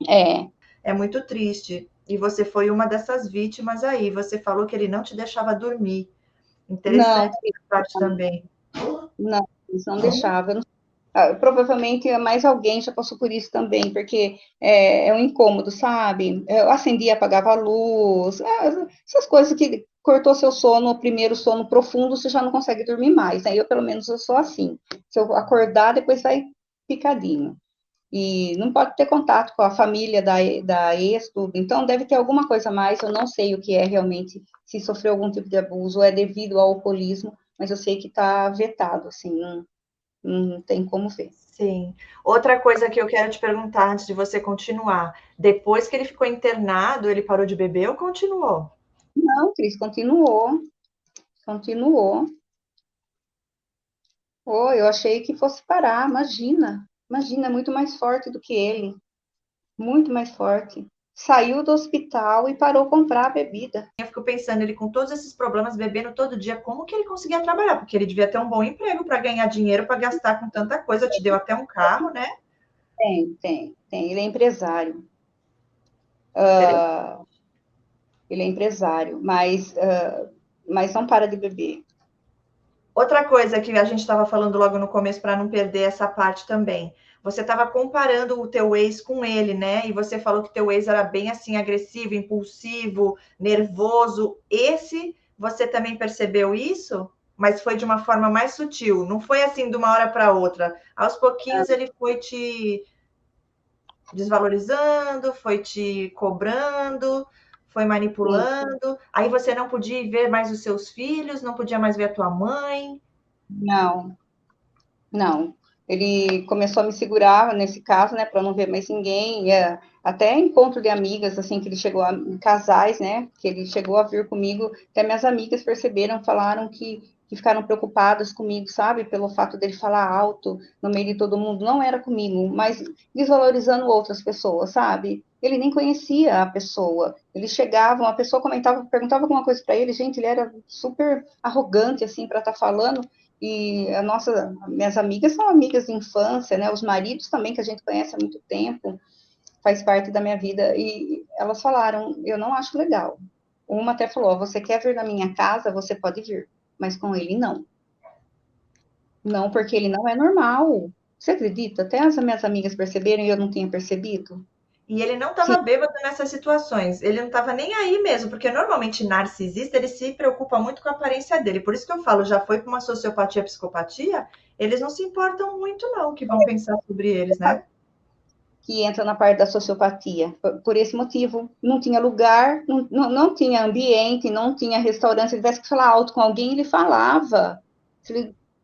É, É muito triste. E você foi uma dessas vítimas aí. Você falou que ele não te deixava dormir. não, Interessante essa parte também. não, eles não deixavam. Provavelmente mais alguém já passou por isso também, porque é um incômodo, sabe? Eu acendia, apagava a luz, essas coisas que cortou seu sono, o primeiro sono profundo, você já não consegue dormir mais, né? Eu, pelo menos, eu sou assim. Se eu acordar, depois vai picadinho. E não pode ter contato com a família da ex, tudo. Então, deve ter alguma coisa a mais, eu não sei o que é realmente, se sofreu algum tipo de abuso, ou é devido ao alcoolismo, mas eu sei que está vetado, assim, não tem como ver. Sim. Outra coisa que eu quero te perguntar antes de você continuar. Depois que ele ficou internado, ele parou de beber ou continuou? Não, Cris, continuou. Oh, eu achei que fosse parar, imagina, é muito mais forte do que ele, muito mais forte. Saiu do hospital e parou de comprar a bebida. Eu fico pensando, ele com todos esses problemas, bebendo todo dia, como que ele conseguia trabalhar? Porque ele devia ter um bom emprego para ganhar dinheiro para gastar com tanta coisa. Te deu até um carro, né? Tem. Ele é empresário. Ele é empresário, mas mas não para de beber. Outra coisa que a gente estava falando logo no começo, para não perder essa parte também. Você estava comparando o teu ex com ele, né? E você falou que teu ex era bem assim, agressivo, impulsivo, nervoso. Esse, você também percebeu isso? Mas foi de uma forma mais sutil. Não foi assim de uma hora para outra. Aos pouquinhos ele foi te desvalorizando, foi te cobrando, foi Sim. manipulando. Aí você não podia ver mais os seus filhos, não podia mais ver a tua mãe. Não, não. Ele começou a me segurar nesse caso, né, para não ver mais ninguém. Até encontro de amigas, assim, que ele chegou a casais, né, que ele chegou a vir comigo. Até minhas amigas perceberam, falaram que ficaram preocupadas comigo, sabe, pelo fato dele falar alto no meio de todo mundo. Não era comigo, mas desvalorizando outras pessoas, sabe? Ele nem conhecia a pessoa. Ele chegava, uma pessoa comentava, perguntava alguma coisa para ele, gente, ele era super arrogante, assim, para estar falando. E minhas amigas são amigas de infância, né? Os maridos também, que a gente conhece há muito tempo, faz parte da minha vida. E elas falaram, eu não acho legal. Uma até falou, você quer vir na minha casa, você pode vir, mas com ele não. Não, porque ele não é normal. Você acredita? Até as minhas amigas perceberam e eu não tinha percebido. E ele não Sim, estava bêbado nessas situações. Ele não estava nem aí mesmo, porque normalmente narcisista ele se preocupa muito com a aparência dele. Por isso que eu falo, já foi para uma sociopatia, psicopatia, eles não se importam muito não, que vão pensar sobre eles, né? que entra na parte da sociopatia. Por esse motivo, não tinha lugar, não tinha ambiente, não tinha restaurante. Se ele tivesse que falar alto com alguém, ele falava.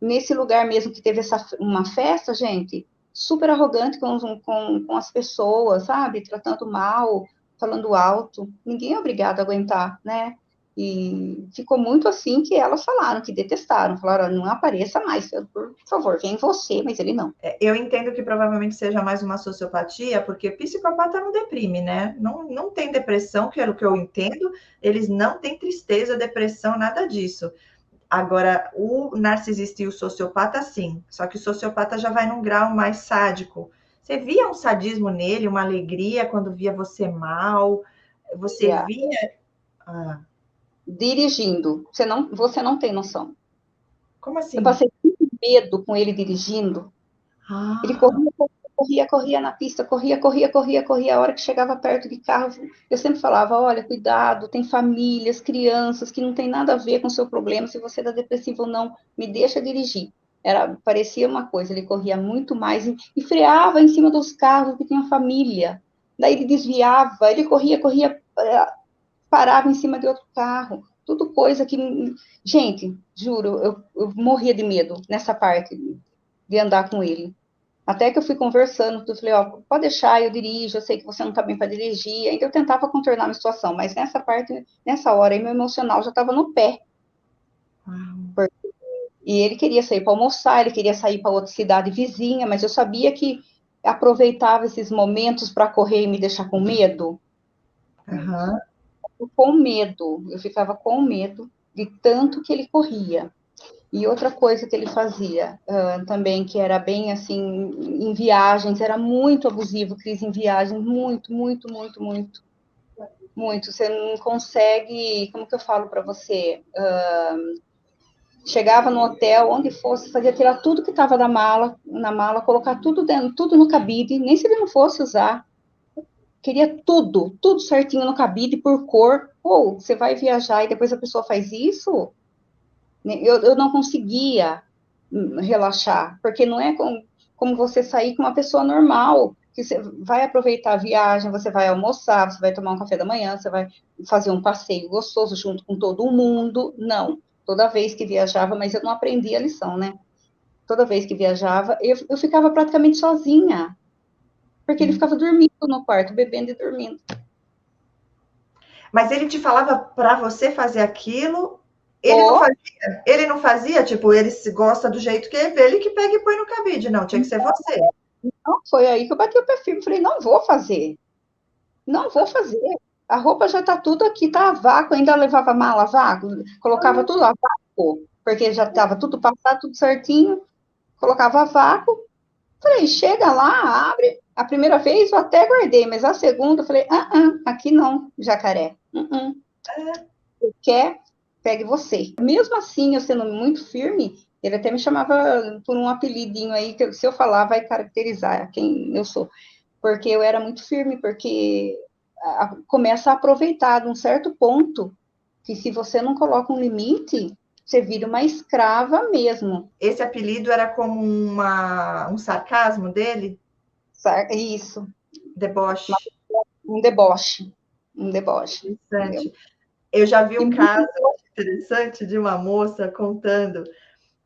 Nesse lugar mesmo que teve uma festa, gente, super arrogante com as pessoas, sabe? Tratando mal, falando alto. Ninguém é obrigado a aguentar, né? E ficou muito assim que elas falaram, que detestaram. Falaram, não apareça mais, por favor, vem você, mas ele não. Eu entendo que provavelmente seja mais uma sociopatia, porque psicopata não deprime, né? Não, não tem depressão, que é o que eu entendo, eles não têm tristeza, depressão, nada disso. Agora, o narcisista e o sociopata, sim. Só que o sociopata já vai num grau mais sádico. Você via um sadismo nele, uma alegria quando via você mal? Você Yeah. via. Ah, Dirigindo. Você não tem noção. como Eu assim? passei muito medo com ele dirigindo. Ele Ah, corria na pista, corria. A hora que chegava perto de carro, eu sempre falava: olha, cuidado, tem famílias, crianças que não tem nada a ver com o seu problema, se você é depressivo ou não, me deixa dirigir. Parecia uma coisa, ele corria muito mais e freava em cima dos carros que tinha família. Daí ele desviava, ele corria, parava em cima de outro carro. Tudo coisa que. Gente, juro, eu morria de medo nessa parte de andar com ele. Até que eu fui conversando, eu falei, ó, pode deixar, eu dirijo, eu sei que você não tá bem para dirigir. Então eu tentava contornar a situação, mas nessa parte, nessa hora, aí, meu emocional já estava no pé. E ele queria sair para almoçar, ele queria sair para outra cidade vizinha, mas eu sabia que aproveitava esses momentos para correr e me deixar com medo. aham. Com medo, eu ficava com medo de tanto que ele corria. E outra coisa que ele fazia também, que era bem assim, em viagens, era muito abusivo, Cris, em viagens, muito. Você não consegue, como que eu falo para você? Chegava no hotel, onde fosse, fazia tirar tudo que estava na mala, colocar tudo dentro, tudo no cabide, nem se ele não fosse usar. Queria tudo certinho no cabide, por cor. Ou você vai viajar e depois a pessoa faz isso? Eu não conseguia relaxar, porque não é como você sair com uma pessoa normal, que você vai aproveitar a viagem, você vai almoçar, você vai tomar um café da manhã, você vai fazer um passeio gostoso junto com todo mundo. Não, toda vez que viajava, mas eu não aprendi a lição, né? Toda vez que viajava, eu ficava praticamente sozinha, porque ele ficava dormindo no quarto, bebendo e dormindo. Mas ele te falava para você fazer aquilo, ele não Ou fazia, ele não fazia, tipo, ele se gosta do jeito que ele que pega e põe no cabide, não, tinha que ser você. não, foi aí que eu bati o pé firme, falei, não vou fazer. Não vou fazer. A roupa já está tudo aqui, tá a vácuo, ainda levava mala a vácuo, colocava tudo a vácuo, porque já estava tudo passado, tudo certinho, colocava a vácuo. Falei, chega lá, abre. A primeira vez eu até guardei, mas a segunda eu falei, aqui não, jacaré. Quer? pegue você. Mesmo assim, eu sendo muito firme, ele até me chamava por um apelidinho aí, que se eu falar, vai caracterizar quem eu sou. Porque eu era muito firme, porque começa a aproveitar de um certo ponto, que se você não coloca um limite, você vira uma escrava mesmo. Esse apelido era como um sarcasmo dele? Isso, Deboche. um deboche. Um deboche. Entendeu? Interessante. Eu já vi E um caso interessante de uma moça contando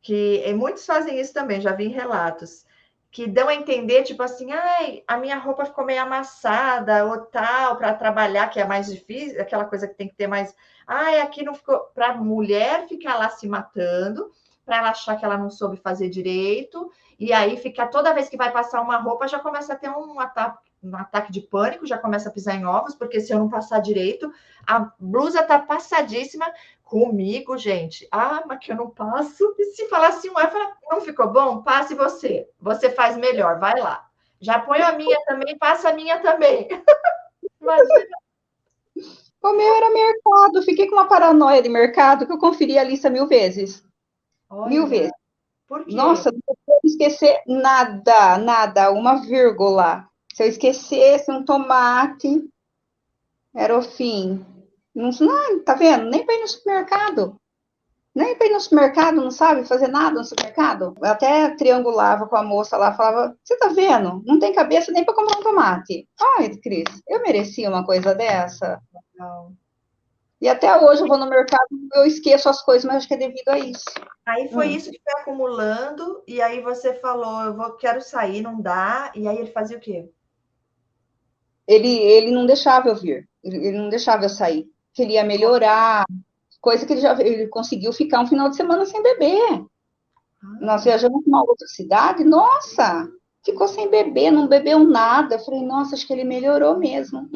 que e muitos fazem isso também, já vi em relatos, que dão a entender, tipo assim, ai, a minha roupa ficou meio amassada ou tal, para trabalhar, que é mais difícil, aquela coisa que tem que ter mais. Ai, aqui não ficou. Para a mulher ficar lá se matando, para ela achar que ela não soube fazer direito, e aí fica toda vez que vai passar uma roupa, já começa a ter um ataque de pânico, já começa a pisar em ovos, porque se eu não passar direito, a blusa tá passadíssima. Comigo, gente, mas que eu não passo. E se falar assim, não ficou bom? Passe você. Você faz melhor, vai lá. Já põe a minha também, passa a minha também. Imagina. O meu era mercado, fiquei com uma paranoia de mercado que eu conferi a lista 1000 vezes. Mil Olha, vezes. por quê? Nossa, não podia esquecer nada, nada, uma vírgula. Se eu esquecesse um tomate, era o fim. Não, não, tá vendo? Nem para ir no supermercado. Nem para ir no supermercado, não sabe fazer nada no supermercado. Eu até triangulava com a moça lá, falava: Você tá vendo? Não tem cabeça nem para comprar um tomate. Ai, Cris, eu merecia uma coisa dessa. Não. E até hoje eu vou no mercado, eu esqueço as coisas, mas acho que é devido a isso. Aí foi isso que foi acumulando, e aí você falou, quero sair, não dá. E aí ele fazia o quê? Ele não deixava eu vir, ele não deixava eu sair. Queria melhorar, coisa que ele conseguiu ficar um final de semana sem beber. Nós Ah, viajamos para uma outra cidade, nossa, ficou sem beber, não bebeu nada. Eu falei, nossa, acho que ele melhorou mesmo.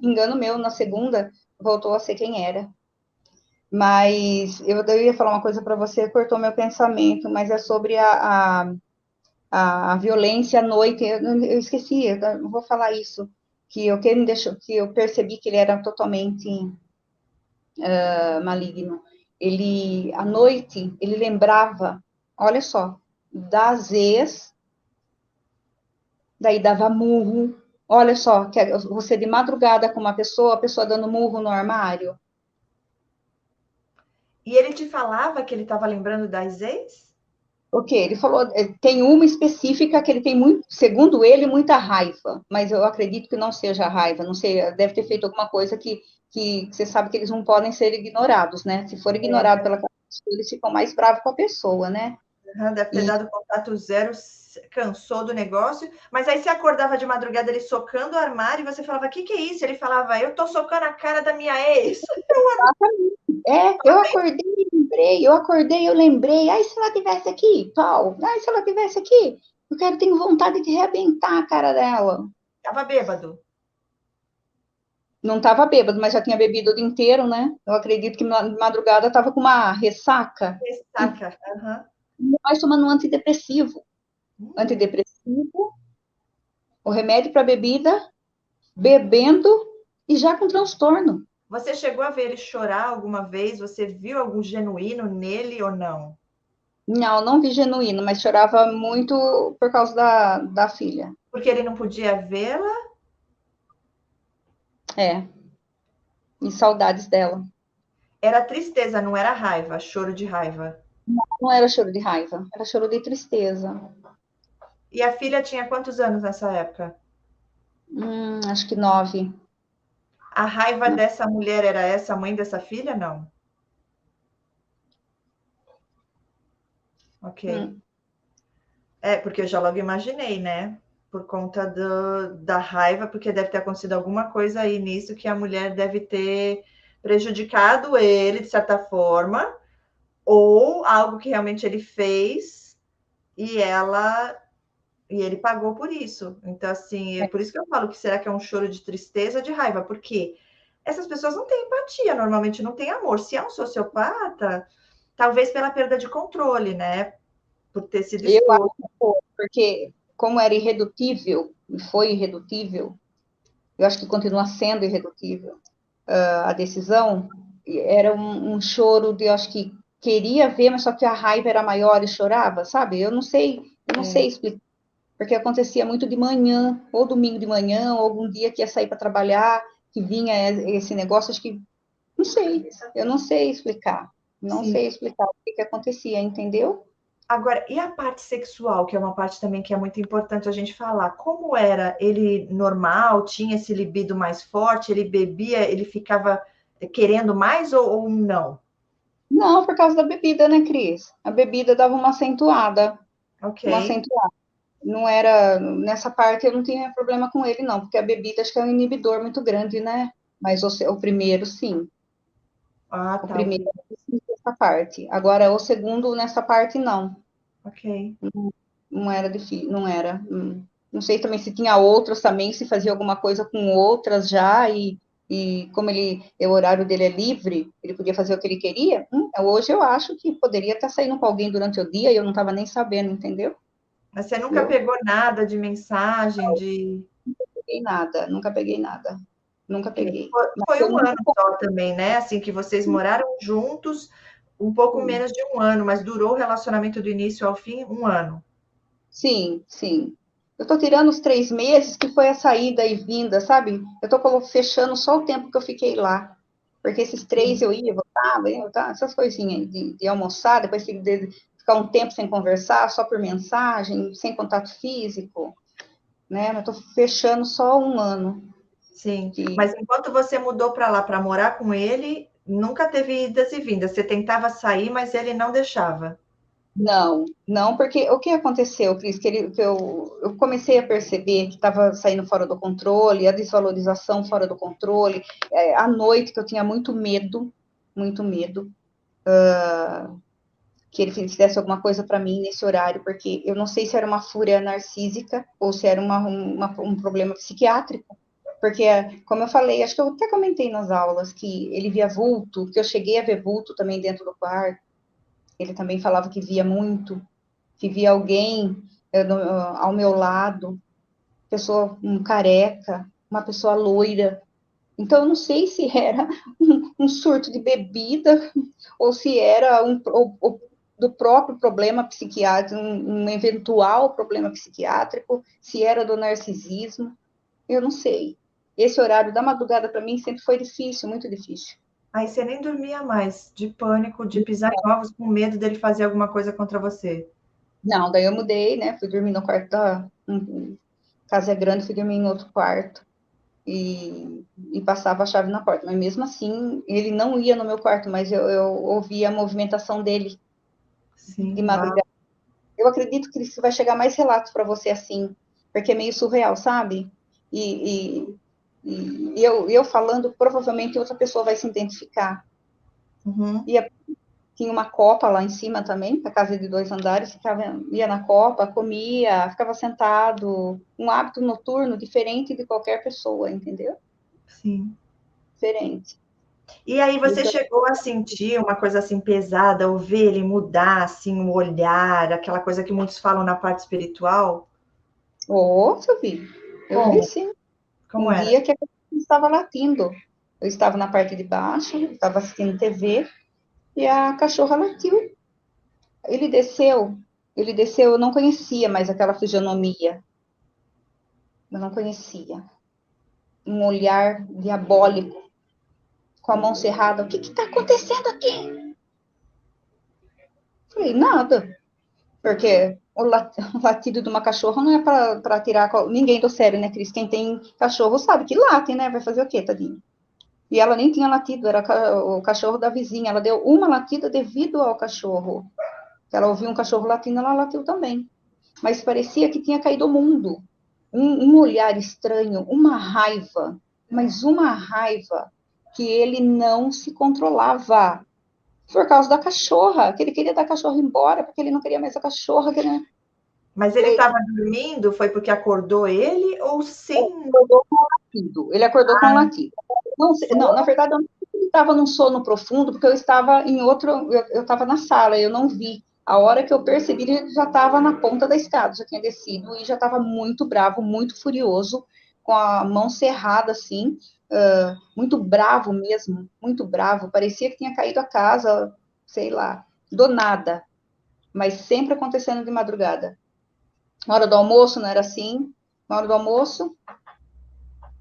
Engano meu, na segunda, voltou a ser quem era. Mas eu ia falar uma coisa para você, cortou meu pensamento, mas é sobre a violência à noite. Eu esqueci, eu não vou falar isso. Que me deixou, que eu percebi que ele era totalmente maligno. Ele, à noite, ele lembrava, olha só, das ex, daí dava murro. Olha só, que você de madrugada com uma pessoa, a pessoa dando murro no armário. e ele te falava que ele estava lembrando das ex? Ok, ele falou, tem uma específica que ele tem muito, segundo ele, muita raiva, mas eu acredito que não seja raiva, não sei, deve ter feito alguma coisa que você sabe que eles não podem ser ignorados, né? Se for ignorado pela pessoa, eles ficam mais bravos com a pessoa, né? Deve ter E dado contato zero, cansou do negócio. Mas aí você acordava de madrugada ele socando o armário e você falava: que é isso? Ele falava: eu tô socando a cara da minha ex. eu acordei, eu lembrei, ai, se ela tivesse aqui, pau, ai, se ela tivesse aqui, eu quero, tenho vontade de arrebentar a cara dela. Tava bêbado. Não estava bêbado, mas já tinha bebido o dia inteiro, né? Eu acredito que na madrugada estava com uma ressaca e Ressaca. Uhum. mais tomando um antidepressivo. Antidepressivo, o remédio para bebida, bebendo e já com transtorno. Você chegou a ver ele chorar alguma vez? Você viu algum genuíno nele ou não? Não, não vi genuíno, mas chorava muito por causa da filha. Porque ele não podia vê-la? É, e saudades dela. Era tristeza, não era raiva, choro de raiva. Não era choro de raiva, era choro de tristeza. E a filha tinha quantos anos nessa época? Acho que 9. A raiva dessa mulher era essa, a mãe dessa filha? Não. Ok. Hum, Porque eu já logo imaginei, né? Por conta da raiva, porque deve ter acontecido alguma coisa aí nisso que a mulher deve ter prejudicado ele, de certa forma, ou algo que realmente ele fez e ela e ele pagou por isso. Então, assim, é por isso que eu falo que será que é um choro de tristeza ou de raiva? Porque essas pessoas não têm empatia, normalmente não têm amor. Se é um sociopata, talvez pela perda de controle, né? Por ter sido eu acho exposto. que foi, porque como era irredutível, e foi irredutível, eu acho que continua sendo irredutível a decisão. era um choro de, eu acho que queria ver, mas só que a raiva era maior e chorava, sabe? Eu não sei explicar, porque acontecia muito de manhã, ou domingo de manhã, ou algum dia que ia sair para trabalhar, que vinha esse negócio, acho que, não sei, eu não sei explicar, não Sim. sei explicar o que acontecia, entendeu? Agora, e a parte sexual, que é uma parte também que é muito importante a gente falar? Como era? Ele normal, tinha esse libido mais forte, ele bebia, ele ficava querendo mais ou não? Não, por causa da bebida, né, Cris? A bebida dava Ok. uma acentuada. Não era, nessa parte eu não tinha problema com ele, não, porque a bebida acho que é um inibidor muito grande, né? Mas o primeiro, sim. Ah, O tá, ok. primeiro, sim, nessa parte. Agora, o segundo, nessa parte, não. Ok. Não era difícil, não era. Não sei também se tinha outras também, se fazia alguma coisa com outras já, e como o horário dele é livre, ele podia fazer o que ele queria. Hoje eu acho que poderia estar saindo com alguém durante o dia e eu não estava nem sabendo, entendeu? Mas você nunca Eu pegou nada de mensagem, de. peguei nada, nunca peguei nada. Nunca Ok. peguei. Mas Foi eu um ano nunca. só também, né? Assim que vocês moraram juntos, um pouco menos de um ano, mas durou o relacionamento do início ao fim um ano. Sim, sim. Eu tô tirando os 3 meses, que foi a saída e vinda, sabe? Eu tô fechando só o tempo que eu fiquei lá. Porque esses 3 Sim. eu voltava, essas coisinhas de almoçar, depois de ficar um tempo sem conversar, só por mensagem, sem contato físico, né? Mas eu tô fechando só um ano. Sim. Que Mas enquanto você mudou para lá para morar com ele, nunca teve idas e vindas. Você tentava sair, mas ele não deixava. Não, não, porque o que aconteceu, Cris, que eu comecei a perceber que estava saindo fora do controle, a desvalorização fora do controle, à noite que eu tinha muito medo, que ele fizesse alguma coisa para mim nesse horário, porque eu não sei se era uma fúria narcísica ou se era um problema psiquiátrico, porque, como eu falei, acho que eu até comentei nas aulas, que ele via vulto, que eu cheguei a ver vulto também dentro do quarto, ele também falava que via muito, que via alguém ao meu lado, pessoa careca, uma pessoa loira. Então, eu não sei se era um surto de bebida ou se era do próprio problema psiquiátrico, um eventual problema psiquiátrico, se era do narcisismo, eu não sei. Esse horário da madrugada para mim sempre foi difícil, muito difícil. Aí você nem dormia mais, de pânico, de pisar em ovos, com medo dele fazer alguma coisa contra você. Não, daí eu mudei, né? Fui dormir no quarto casa é grande, fui dormir em outro quarto. E passava a chave na porta. Mas mesmo assim, ele não ia no meu quarto, mas eu ouvia a movimentação dele de Sim, uau. madrugada. Eu acredito que isso vai chegar mais relatos para você assim, porque é meio surreal, sabe? E, e, e eu falando, provavelmente outra pessoa vai se identificar. Uhum. E tinha uma copa lá em cima também, a casa de 2 andares, ia na copa, comia, ficava sentado, um hábito noturno diferente de qualquer pessoa, entendeu? Sim. Diferente. E aí você Isso chegou a sentir uma coisa assim pesada, ou ver ele mudar assim o olhar, aquela coisa que muitos falam na parte espiritual? Eu vi Como? sim. Como Um era? dia que a pessoa estava latindo. Eu estava na parte de baixo, estava assistindo TV, e a cachorra latiu. Ele desceu, ele desceu, eu não conhecia mais aquela fisionomia, eu não conhecia. Um olhar diabólico, com a mão cerrada. O que está acontecendo aqui? Falei, nada, porque o latido de uma cachorra não é para tirar ninguém do sério, né, Cris? Quem tem cachorro sabe que late, né? Vai fazer o quê, tadinho? E ela nem tinha latido, era o cachorro da vizinha. Ela deu uma latida devido ao cachorro. Ela ouviu um cachorro latindo, ela latiu também. Mas parecia que tinha caído o mundo. Um olhar estranho, uma raiva, mas uma raiva que ele não se controlava. Por causa da cachorra, que ele queria dar a cachorra embora, porque ele não queria mais a cachorra. Mas ele Falei, estava dormindo, foi porque acordou ele ou sem acordou com latido. Ele acordou com latido. Não, não, na verdade, eu não estava num sono profundo, porque eu estava em outro, eu estava na sala, eu não vi. A hora que eu percebi, ele já estava na ponta da escada, já tinha descido e já estava muito bravo, muito furioso, com a mão cerrada assim, muito bravo mesmo, muito bravo, parecia que tinha caído a casa, sei lá, do nada, mas sempre acontecendo de madrugada. Na hora do almoço não era assim, na hora do almoço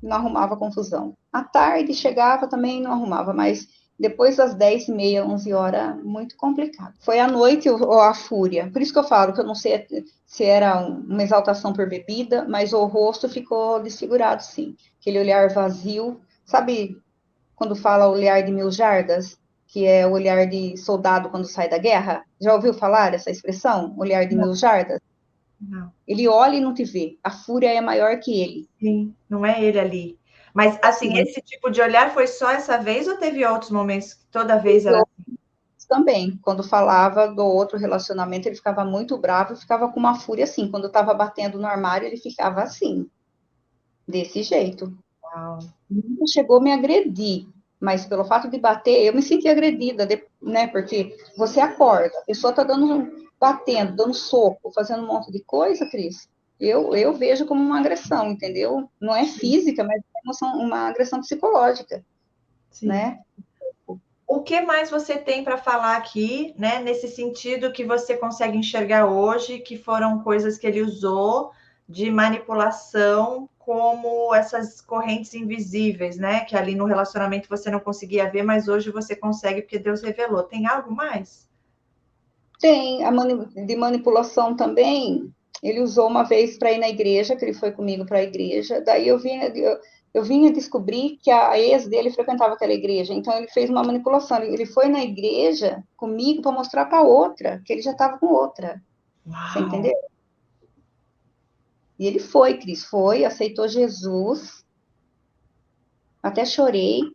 não arrumava confusão. À tarde chegava também não arrumava, mas depois das 10h30, 11h, muito complicado. Foi à noite a fúria. Por isso que eu falo que eu não sei se era uma exaltação por bebida, mas o rosto ficou desfigurado, sim. Aquele olhar vazio. Sabe quando fala olhar de mil jardas? Que é o olhar de soldado quando sai da guerra? Já ouviu falar essa expressão? Olhar de mil jardas? Não. Ele olha e não te vê. A fúria é maior que ele. Sim, não é ele ali. Mas, assim, Sim, esse tipo de olhar foi só essa vez ou teve outros momentos que toda vez era assim? também. Quando falava do outro relacionamento, ele ficava muito bravo, ficava com uma fúria assim. Quando estava batendo no armário, ele ficava assim, desse jeito. Uau. Nunca chegou a me agredir, mas pelo fato de bater, eu me senti agredida, né? Porque você acorda, a pessoa está batendo, dando soco, fazendo um monte de coisa, Cris. Eu vejo como uma agressão, entendeu? Não é física, mas é uma agressão psicológica, Sim. né? O que mais você tem para falar aqui, né, nesse sentido que você consegue enxergar hoje, que foram coisas que ele usou de manipulação, como essas correntes invisíveis, né, que ali no relacionamento você não conseguia ver, mas hoje você consegue porque Deus revelou. Tem algo mais? Tem de manipulação também. Ele usou uma vez para ir na igreja, que ele foi comigo para a igreja. Daí eu vinha descobrir que a ex dele frequentava aquela igreja. Então ele fez uma manipulação. Ele foi na igreja comigo para mostrar para outra que ele já estava com outra. Você Uau! entendeu? E ele foi, Cris, foi, aceitou Jesus. Até chorei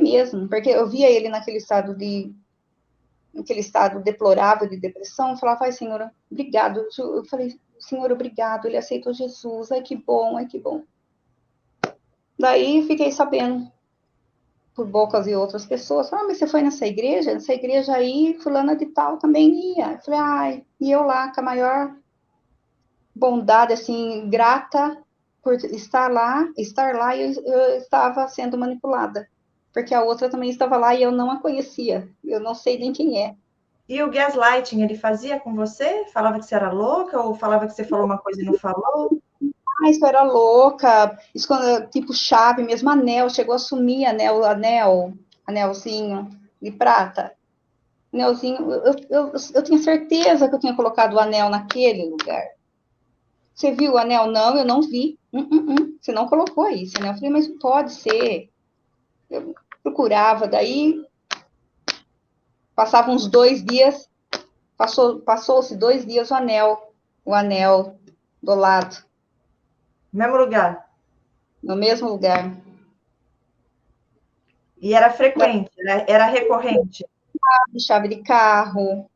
mesmo, porque eu via ele naquele estado deplorável de depressão, eu falava, ai, Senhor, obrigado. Eu falei, Senhor, obrigado, ele aceitou Jesus, ai, que bom, ai, que bom. Daí fiquei sabendo, por bocas de outras pessoas, mas você foi nessa igreja? Nessa igreja aí, fulana de tal também ia. Eu falei, ai, e eu lá, com a maior bondade, assim, grata por estar lá, e eu estava sendo manipulada. Porque a outra também estava lá e eu não a conhecia. Eu não sei nem quem é. E o gaslighting, ele fazia com você? Falava que você era louca ou falava que você falou uma coisa e não falou? Ah, isso era louca, isso quando, tipo chave mesmo, anel, chegou a sumir anelzinho de prata. Anelzinho, eu tinha certeza que eu tinha colocado o anel naquele lugar. Você viu o anel? Não, eu não vi. Você não colocou aí esse anel. Eu falei, mas pode ser. Eu procurava, daí passavam uns 2 dias, passou-se 2 dias o anel do lado, Mesmo lugar. no mesmo lugar. E era frequente, era recorrente. Chave de carro,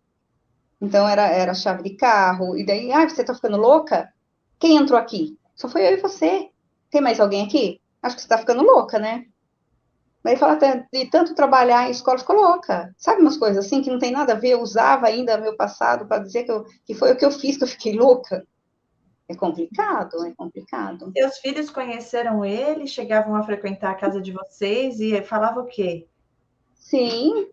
então era chave de carro. E daí, você tá ficando louca? Quem entrou aqui? Só foi eu e você. Tem mais alguém aqui? Acho que você tá ficando louca, né? Daí fala de tanto trabalhar em escola, ficou louca. Sabe umas coisas assim que não tem nada a ver? Eu usava ainda meu passado para dizer que foi o que eu fiz que eu fiquei louca. É complicado, é complicado. Seus filhos conheceram ele, chegavam a frequentar a casa de vocês e falava o quê? Sim,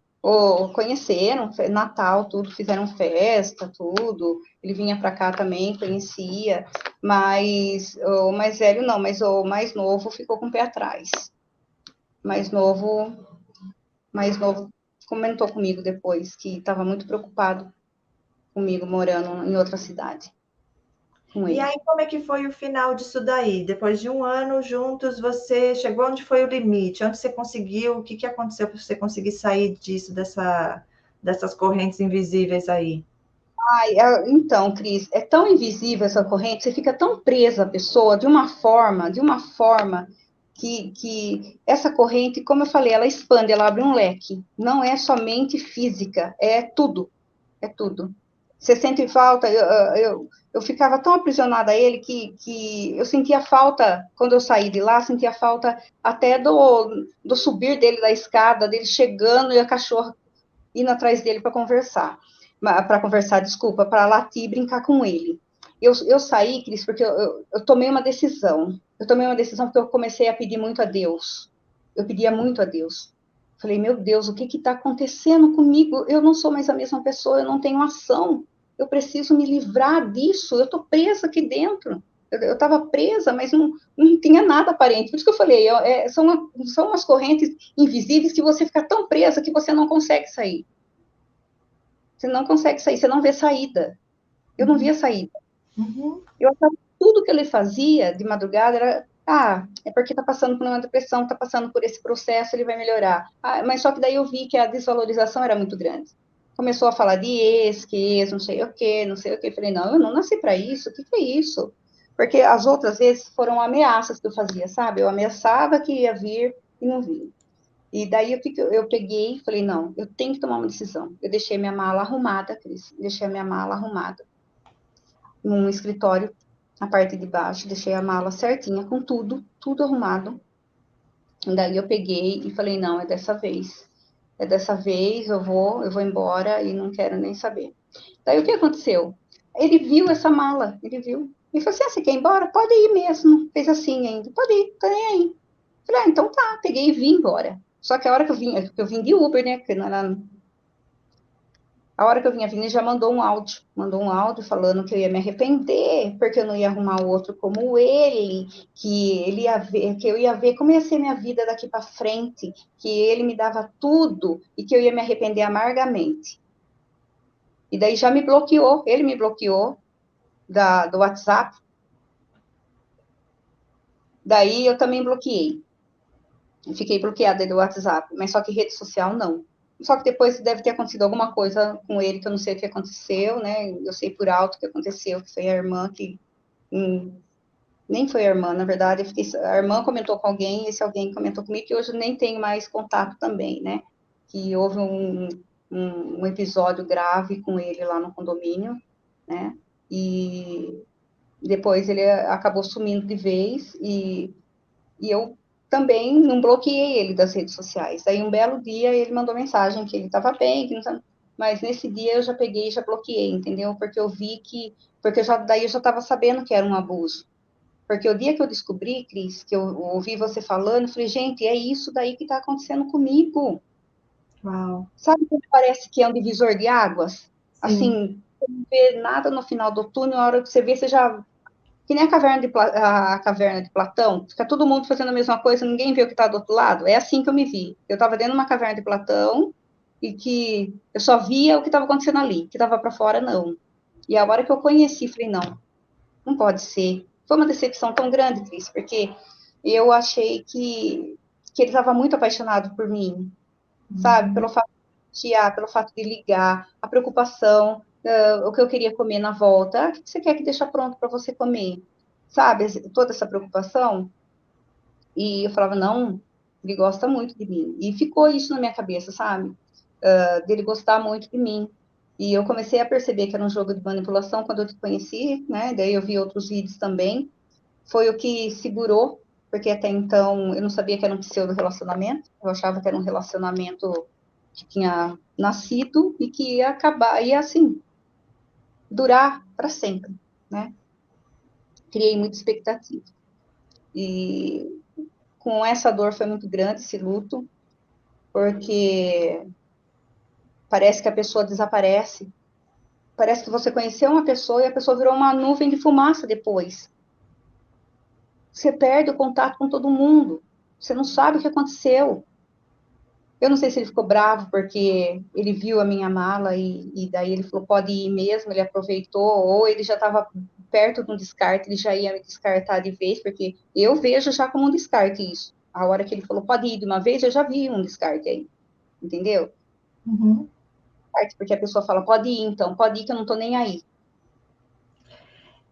conheceram, Natal, tudo, fizeram festa, tudo. Ele vinha para cá também, conhecia, mas o mais velho não, mas o mais novo ficou com o pé atrás. Mais novo, mais novo comentou comigo depois que estava muito preocupado comigo morando em outra cidade, com E ele. aí, como é que foi o final disso daí? Depois de um ano juntos, você chegou onde foi o limite? Onde você conseguiu? O que que aconteceu para você conseguir sair disso, dessas correntes invisíveis aí? Então, Cris, é tão invisível essa corrente, você fica tão presa à pessoa de uma forma que essa corrente, como eu falei, ela expande, ela abre um leque. Não é somente física, é tudo, é tudo. Você sente falta, eu ficava tão aprisionada a ele que eu sentia falta, quando eu saí de lá, sentia falta até do subir dele da escada, dele chegando e a cachorra indo atrás dele para conversar, desculpa, para latir e brincar com ele. Eu saí, Cris, porque eu tomei uma decisão. Eu tomei uma decisão porque eu comecei a pedir muito a Deus. eu pedia muito a Deus. Falei, meu Deus, o que está acontecendo comigo? Eu não sou mais a mesma pessoa, eu não tenho ação. Eu preciso me livrar disso. Eu estou presa aqui dentro. Eu estava presa, mas não tinha nada aparente. Por isso que eu falei, são umas correntes invisíveis que você fica tão presa que você não consegue sair. Você não consegue sair, você não vê saída. Eu não via saída. Uhum. Eu achava que tudo que ele fazia de madrugada era, é porque está passando por uma depressão, está passando por esse processo, ele vai melhorar. Mas só que daí eu vi que a desvalorização era muito grande. Começou a falar de ex, não sei o quê, não sei o quê. Falei, não, eu não nasci para isso, o que é isso? Porque as outras vezes foram ameaças que eu fazia, sabe? Eu ameaçava que ia vir e não vinha. E daí eu peguei e falei, não, eu tenho que tomar uma decisão. Eu deixei minha mala arrumada, Cris, deixei a minha mala arrumada num escritório, na parte de baixo, deixei a mala certinha, com tudo, tudo arrumado. E daí eu peguei e falei, não, é dessa vez. É dessa vez, eu vou embora e não quero nem saber. Daí o que aconteceu? Ele viu essa mala, ele viu. E falou assim, você quer ir embora? Pode ir mesmo. Fez assim ainda, pode ir, tô nem aí. Falei, então tá, peguei e vim embora. Só que a hora que eu vim de Uber, né? Porque não era, a hora que eu vinha vindo, ele já mandou um áudio falando que eu ia me arrepender, porque eu não ia arrumar outro como ele, que ele ia ver, que eu ia ver como ia ser minha vida daqui para frente, que ele me dava tudo e que eu ia me arrepender amargamente. E daí já me bloqueou, ele me bloqueou do WhatsApp. Daí eu também bloqueei. Fiquei bloqueada do WhatsApp, mas só que rede social não. Só que depois deve ter acontecido alguma coisa com ele que eu não sei o que aconteceu, né? Eu sei por alto o que aconteceu, que foi a irmã que. Nem foi a irmã, na verdade. A irmã comentou com alguém, esse alguém comentou comigo, que hoje eu nem tenho mais contato também, né? Que houve um episódio grave com ele lá no condomínio, né? E depois ele acabou sumindo de vez e eu também não bloqueei ele das redes sociais. Aí um belo dia ele mandou mensagem que ele estava bem, que não tava... mas nesse dia eu já peguei e já bloqueei, entendeu? Porque eu vi que, porque daí eu já estava sabendo que era um abuso. Porque o dia que eu descobri, Cris, que eu ouvi você falando, eu falei, gente, é isso daí que está acontecendo comigo. Uau. Sabe quando parece que é um divisor de águas? Sim. Assim, não vê nada no final do túnel, a hora que você vê, você já que nem a caverna de Platão, fica todo mundo fazendo a mesma coisa, ninguém vê o que está do outro lado. É assim que eu me vi. Eu estava dentro de uma caverna de Platão e que eu só via o que estava acontecendo ali, que estava para fora, não. E a hora que eu conheci, falei, não, não pode ser. Foi uma decepção tão grande, Cris, porque eu achei que ele estava muito apaixonado por mim, sabe? Pelo fato de chiar, pelo fato de ligar, a preocupação, o que eu queria comer na volta. O que você quer que deixa pronto para você comer? Sabe? Toda essa preocupação. E eu falava, não, ele gosta muito de mim. E ficou isso na minha cabeça, sabe? Dele gostar muito de mim. E eu comecei a perceber que era um jogo de manipulação quando eu te conheci, né? Daí eu vi outros vídeos também. Foi o que segurou, porque até então eu não sabia que era um pseudo relacionamento. Eu achava que era um relacionamento que tinha nascido e que ia acabar, ia assim, durar para sempre, né? Criei muita expectativa. E com essa dor foi muito grande esse luto, porque parece que a pessoa desaparece. Parece que você conheceu uma pessoa e a pessoa virou uma nuvem de fumaça depois. Você perde o contato com todo mundo. Você não sabe o que aconteceu. Eu não sei se ele ficou bravo porque ele viu a minha mala e daí ele falou, pode ir mesmo, ele aproveitou, ou ele já estava perto de um descarte, ele já ia me descartar de vez, porque eu vejo já como um descarte isso. A hora que ele falou, pode ir de uma vez, eu já vi um descarte aí, entendeu? Uhum. Porque a pessoa fala, pode ir então, pode ir que eu não tô nem aí.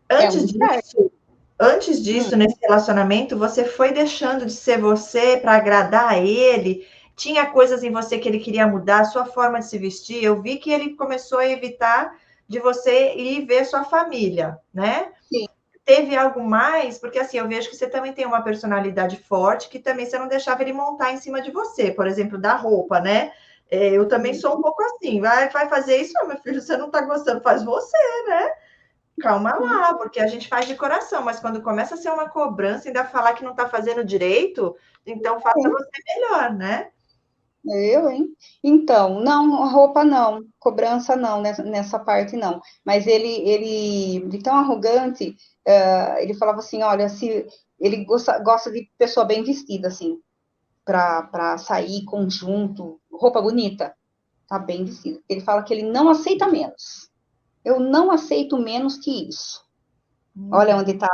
É um Antes descarte. disso, antes disso, nesse relacionamento, você foi deixando de ser você para agradar a ele? Tinha coisas em você que ele queria mudar, sua forma de se vestir? Eu vi que ele começou a evitar de você ir ver sua família, né? Sim. Teve algo mais? Porque assim, eu vejo que você também tem uma personalidade forte, que também você não deixava ele montar em cima de você, por exemplo, da roupa, né? Eu também sou um pouco assim, vai fazer isso, meu filho, você não tá gostando, faz você, né? calma lá, porque a gente faz de coração, mas quando começa a ser uma cobrança, ainda falar que não está fazendo direito, então faça você melhor, né? Eu, hein? Então, não, a roupa não, cobrança não, nessa parte não. Mas de tão arrogante, ele falava assim, olha, se ele gosta de pessoa bem vestida, assim, para sair conjunto, roupa bonita, tá bem vestida. Ele fala que ele não aceita menos. Eu não aceito menos que isso. Olha Uhum. onde está,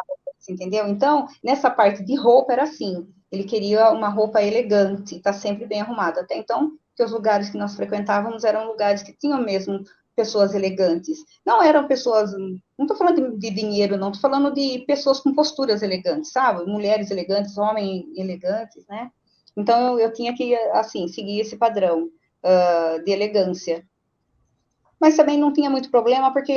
entendeu? Então, nessa parte de roupa era assim. Ele queria uma roupa elegante, tá sempre bem arrumada. Até então, que os lugares que nós frequentávamos eram lugares que tinham mesmo pessoas elegantes. Não eram pessoas, não estou falando de dinheiro, não, estou falando de pessoas com posturas elegantes, sabe? Mulheres elegantes, homens elegantes, né? Então, eu tinha que, assim, seguir esse padrão de elegância. Mas também não tinha muito problema, porque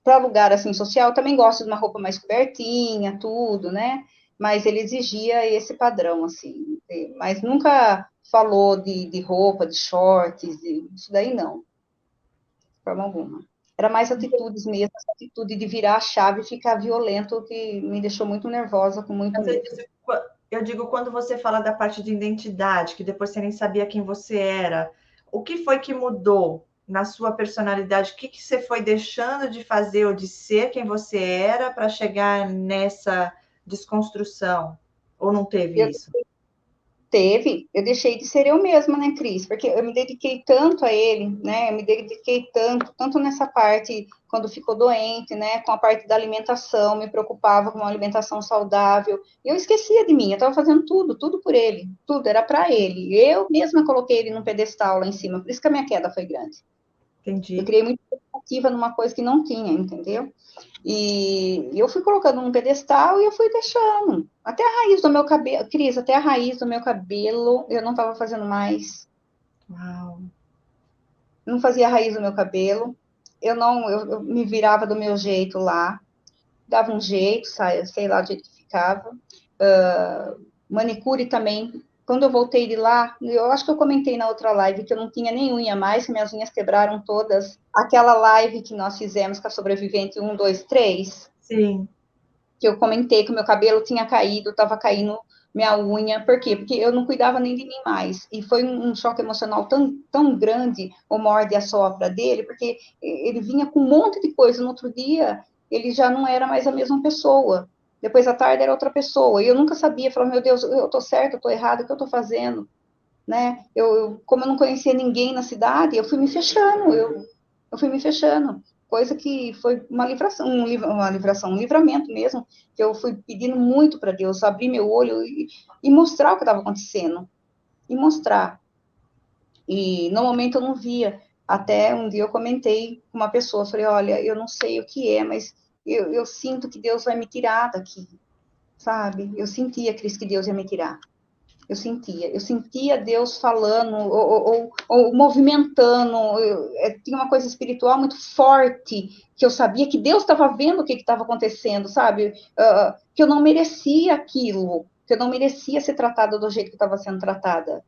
para lugar assim social, eu também gosto de uma roupa mais cobertinha, tudo, né? Mas ele exigia esse padrão, assim. Mas nunca falou de roupa, de shorts, isso daí não, de forma alguma. Era mais atitudes mesmo, essa atitude de virar a chave e ficar violento, que me deixou muito nervosa, com muito Você medo. disse, eu digo, quando você fala da parte de identidade, que depois você nem sabia quem você era, o que foi que mudou na sua personalidade? O que, que você foi deixando de fazer ou de ser quem você era para chegar nessa desconstrução? Ou não teve Eu isso? eu deixei de ser eu mesma, né, Cris? Porque eu me dediquei tanto a ele, né? Eu me dediquei tanto nessa parte, quando ficou doente, né? Com a parte da alimentação, me preocupava com uma alimentação saudável. E eu esquecia de mim, eu estava fazendo tudo por ele, tudo era para ele. Eu mesma coloquei ele num pedestal lá em cima, por isso que a minha queda foi grande. Eu Entendi. criei muita expectativa numa coisa que não tinha, entendeu? E eu fui colocando num pedestal e eu fui deixando. Até a raiz do meu cabelo, Cris, até a raiz do meu cabelo eu não estava fazendo mais. Uau. Não fazia a raiz do meu cabelo. Eu não, eu me virava do meu jeito lá, dava um jeito, sei lá do jeito que ficava. Manicure também. Quando eu voltei de lá, eu acho que eu comentei na outra live que eu não tinha nem unha mais, que minhas unhas quebraram todas. Aquela live que nós fizemos com a sobrevivente 1, 2, 3, Sim. que eu comentei que o meu cabelo tinha caído, estava caindo minha unha. Por quê? Porque eu não cuidava nem de mim mais. E foi um choque emocional tão grande, o morde a sopra dele, porque ele vinha com um monte de coisa. No outro dia, ele já não era mais a mesma pessoa. Depois à tarde era outra pessoa. E eu nunca sabia, falava, meu Deus, eu tô certo, eu tô errado, o que eu tô fazendo? Né? Como eu não conhecia ninguém na cidade, eu fui me fechando, eu fui me fechando. Coisa que foi uma livração, um livramento mesmo, que eu fui pedindo muito para Deus abrir meu olho e mostrar o que estava acontecendo. E mostrar. E no momento eu não via. Até um dia eu comentei com uma pessoa, falei, olha, eu não sei o que é, mas eu sinto que Deus vai me tirar daqui, sabe? Eu sentia, Cris, que Deus ia me tirar. Eu sentia Deus falando ou movimentando. Tinha uma coisa espiritual muito forte que eu sabia que Deus estava vendo o que estava acontecendo, sabe? Que eu não merecia aquilo, que eu não merecia ser tratada do jeito que estava sendo tratada.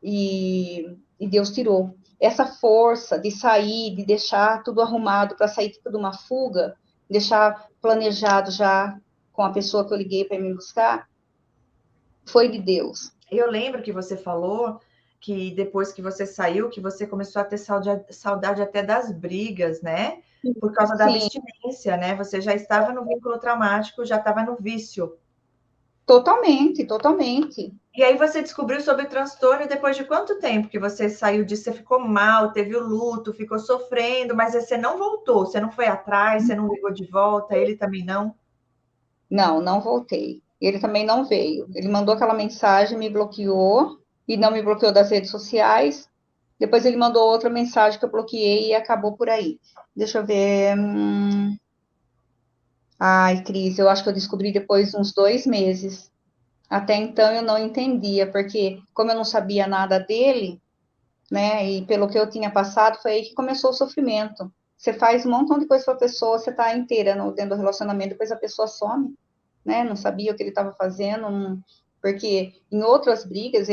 E Deus tirou essa força de sair, de deixar tudo arrumado para sair tipo de uma fuga, deixar planejado já com a pessoa que eu liguei para me buscar, foi de Deus. Eu lembro que você falou que depois que você saiu, que você começou a ter saudade até das brigas, né? Por causa da Sim, abstinência, né? Você já estava no vínculo traumático, já estava no vício. totalmente, totalmente. E aí você descobriu sobre o transtorno e depois de quanto tempo que você saiu disso? Você ficou mal, teve o luto, ficou sofrendo, mas você não voltou, você não foi atrás, você não ligou de volta, ele também não? Não, não voltei. Ele também não veio. Ele mandou aquela mensagem, me bloqueou e não me bloqueou das redes sociais. Depois ele mandou outra mensagem que eu bloqueei e acabou por aí. Deixa eu ver. Ai, Cris, eu acho que eu descobri depois de uns 2 meses. Até então eu não entendia, porque como eu não sabia nada dele, né, e pelo que eu tinha passado, foi aí que começou o sofrimento. Você faz um montão de coisa para a pessoa, você está inteira dentro do relacionamento, depois a pessoa some, né? Não sabia o que ele estava fazendo, porque em outras brigas,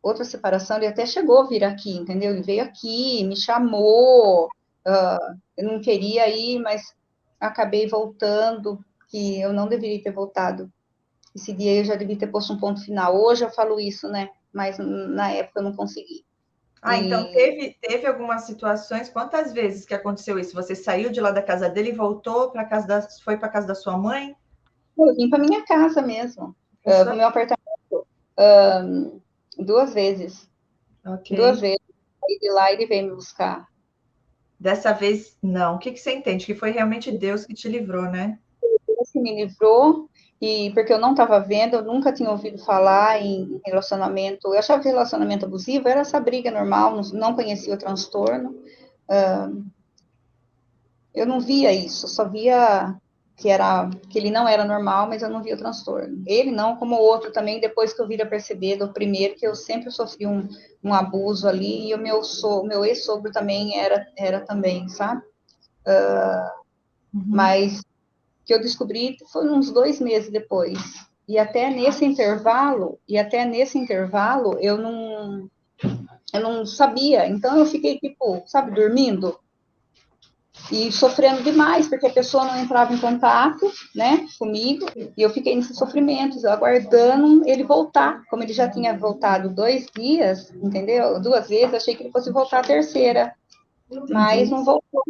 outra separação, ele até chegou a vir aqui, entendeu? Ele veio aqui, me chamou, eu não queria ir, mas acabei voltando, que eu não deveria ter voltado. Esse dia eu já devia ter posto um ponto final. Hoje eu falo isso, né? Mas na época eu não consegui. Então teve algumas situações. Quantas vezes que aconteceu isso? Você saiu de lá da casa dele e voltou para casa foi para casa da sua mãe? Eu vim para minha casa mesmo, Isso para o é meu apartamento, 2 vezes. Duas ok. vezes. Aí de lá ele veio me buscar. Dessa vez, não. O que você entende? Que foi realmente Deus que te livrou, né? Deus que me livrou, e porque eu não estava vendo, eu nunca tinha ouvido falar em relacionamento. Eu achava que relacionamento abusivo era essa briga normal, não conhecia o transtorno. Eu não via isso, só via que ele não era normal, mas eu não via o transtorno. Ele não, como o outro também, depois que eu vira perceber do primeiro, que eu sempre sofri um abuso ali, e o meu ex-sogro também era também, sabe? Uhum. Mas que eu descobri foi uns 2 meses depois. E até nesse intervalo, eu não sabia. Então eu fiquei tipo, sabe, dormindo e sofrendo demais, porque a pessoa não entrava em contato, né, comigo, e eu fiquei nesses sofrimentos, aguardando ele voltar. Como ele já tinha voltado 2 dias, entendeu? 2 vezes, achei que ele fosse voltar a terceira, mas Entendi. não voltou,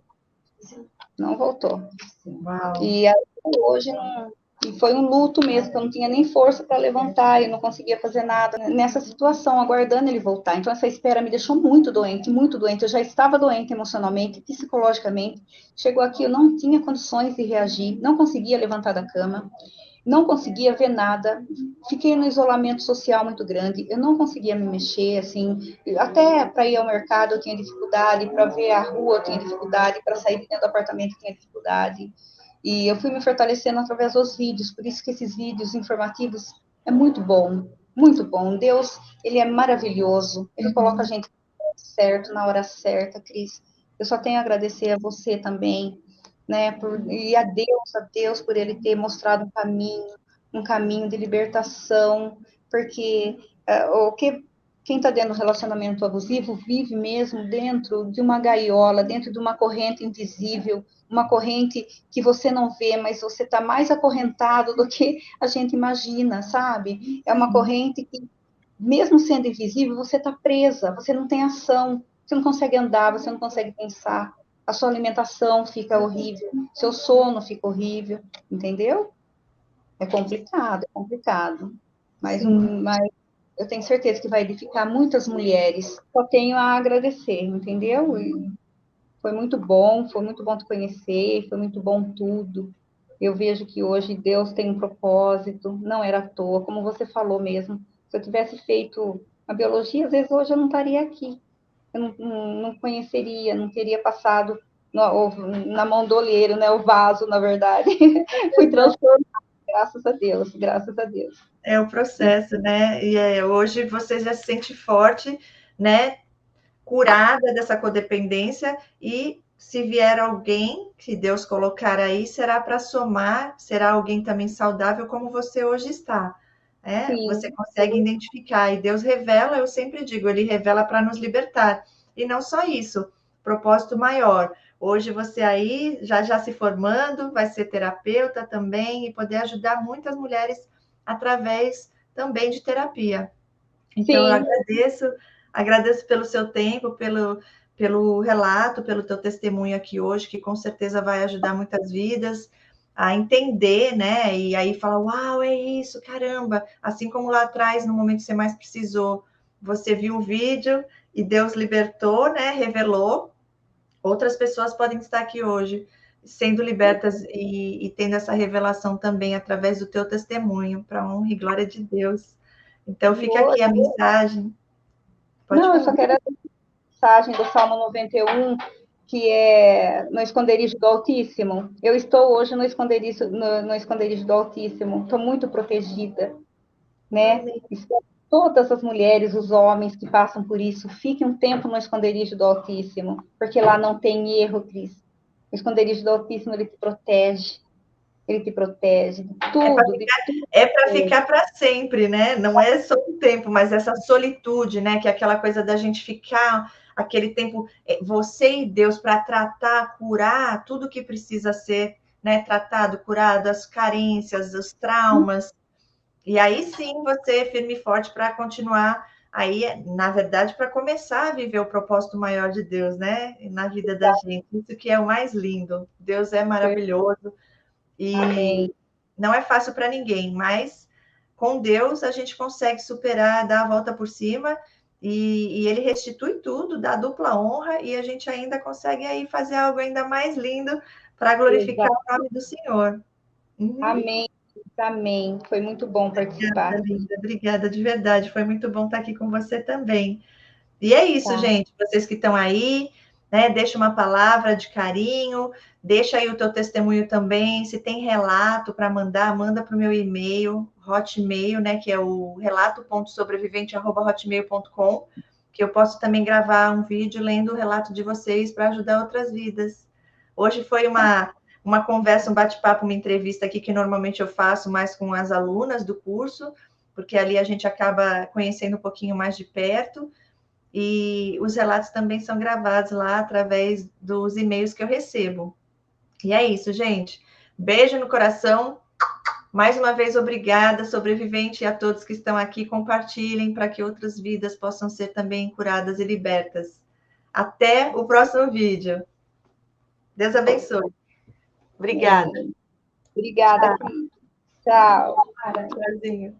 não voltou. Uau. E até hoje não. E foi um luto mesmo, que eu não tinha nem força para levantar, eu não conseguia fazer nada nessa situação, aguardando ele voltar. Então, essa espera me deixou muito doente, muito doente. Eu já estava doente emocionalmente, psicologicamente. Chegou aqui, eu não tinha condições de reagir, não conseguia levantar da cama, não conseguia ver nada. Fiquei no isolamento social muito grande, eu não conseguia me mexer, assim. Até para ir ao mercado eu tinha dificuldade, para ver a rua eu tinha dificuldade, para sair de dentro do apartamento eu tinha dificuldade. E eu fui me fortalecendo através dos vídeos, por isso que esses vídeos informativos é muito bom, muito bom. Deus, ele é maravilhoso, ele coloca a Uhum. gente certo, na hora certa, Cris. Eu só tenho a agradecer a você também, né, e a Deus por ele ter mostrado um caminho de libertação, porque o que quem está dentro do relacionamento abusivo vive mesmo dentro de uma gaiola, dentro de uma corrente invisível, uma corrente que você não vê, mas você está mais acorrentado do que a gente imagina, sabe? É uma corrente que, mesmo sendo invisível, você está presa, você não tem ação, você não consegue andar, você não consegue pensar, a sua alimentação fica horrível, seu sono fica horrível, entendeu? É complicado, é complicado. Sim. Mas eu tenho certeza que vai edificar muitas mulheres. Só tenho a agradecer, entendeu? E foi muito bom te conhecer, foi muito bom tudo. Eu vejo que hoje Deus tem um propósito, não era à toa, como você falou mesmo. Se eu tivesse feito a biologia, às vezes hoje eu não estaria aqui. Eu não conheceria, não teria passado na mão do olheiro, né? O vaso, na verdade. Fui transformada, graças a Deus, graças a Deus. É o processo, né? E hoje você já se sente forte, né? Curada dessa codependência e se vier alguém que Deus colocar aí, será para somar, será alguém também saudável como você hoje está. Você Sim, consegue identificar e Deus revela, eu sempre digo, ele revela para nos libertar. E não só isso, propósito maior. Hoje você aí já se formando, vai ser terapeuta também e poder ajudar muitas mulheres através também de terapia. Então, eu sim, agradeço pelo seu tempo, pelo relato, pelo teu testemunho aqui hoje, que com certeza vai ajudar muitas vidas a entender, né? E aí falar, uau, é isso, caramba! Assim como lá atrás, no momento que você mais precisou, você viu o vídeo e Deus libertou, né? Revelou. Outras pessoas podem estar aqui hoje sendo libertas e tendo essa revelação também através do teu testemunho, para honra e glória de Deus. Então, fica aqui a mensagem. Pode não, eu só falar. quero a mensagem do Salmo 91, que é no esconderijo do Altíssimo. Eu estou hoje no esconderijo do Altíssimo, estou muito protegida, né? Amém. Espero que todas as mulheres, os homens que passam por isso, fiquem um tempo no esconderijo do Altíssimo, porque lá não tem erro, Cris. O esconderijo do Altíssimo, ele te protege de tudo, de É para tudo. ficar para sempre, né? Não é só um tempo, mas essa solitude, né? Que é aquela coisa da gente ficar aquele tempo, você e Deus, para tratar, curar tudo que precisa ser né, tratado, curado as carências, os traumas. E aí sim você é firme e forte para continuar aí, na verdade, para começar a viver o propósito maior de Deus, né? Na vida da gente. Isso que é o mais lindo. Deus é maravilhoso Amém. e não é fácil para ninguém, mas com Deus a gente consegue superar, dar a volta por cima e ele restitui tudo, dá dupla honra e a gente ainda consegue aí fazer algo ainda mais lindo para glorificar Exato. o nome do Senhor. Uhum. Amém. Amém. Foi muito bom participar. Obrigada, linda. Obrigada de verdade. Foi muito bom estar aqui com você também. E é isso, Tá. gente. Vocês que estão aí, né? Deixa uma palavra de carinho, deixa aí o teu testemunho também. Se tem relato para mandar, manda para o meu e-mail, Hotmail, né? Que é o relato.sobrevivente@hotmail.com, que eu posso também gravar um vídeo lendo o relato de vocês para ajudar outras vidas. Hoje foi uma conversa, um bate-papo, uma entrevista aqui que normalmente eu faço mais com as alunas do curso, porque ali a gente acaba conhecendo um pouquinho mais de perto. E os relatos também são gravados lá através dos e-mails que eu recebo. E é isso, gente. Beijo no coração. Mais uma vez, obrigada, sobrevivente, e a todos que estão aqui. Compartilhem para que outras vidas possam ser também curadas e libertas. Até o próximo vídeo. Deus abençoe. Obrigada. Amém. Obrigada, Cris. Tchau. Tchauzinho.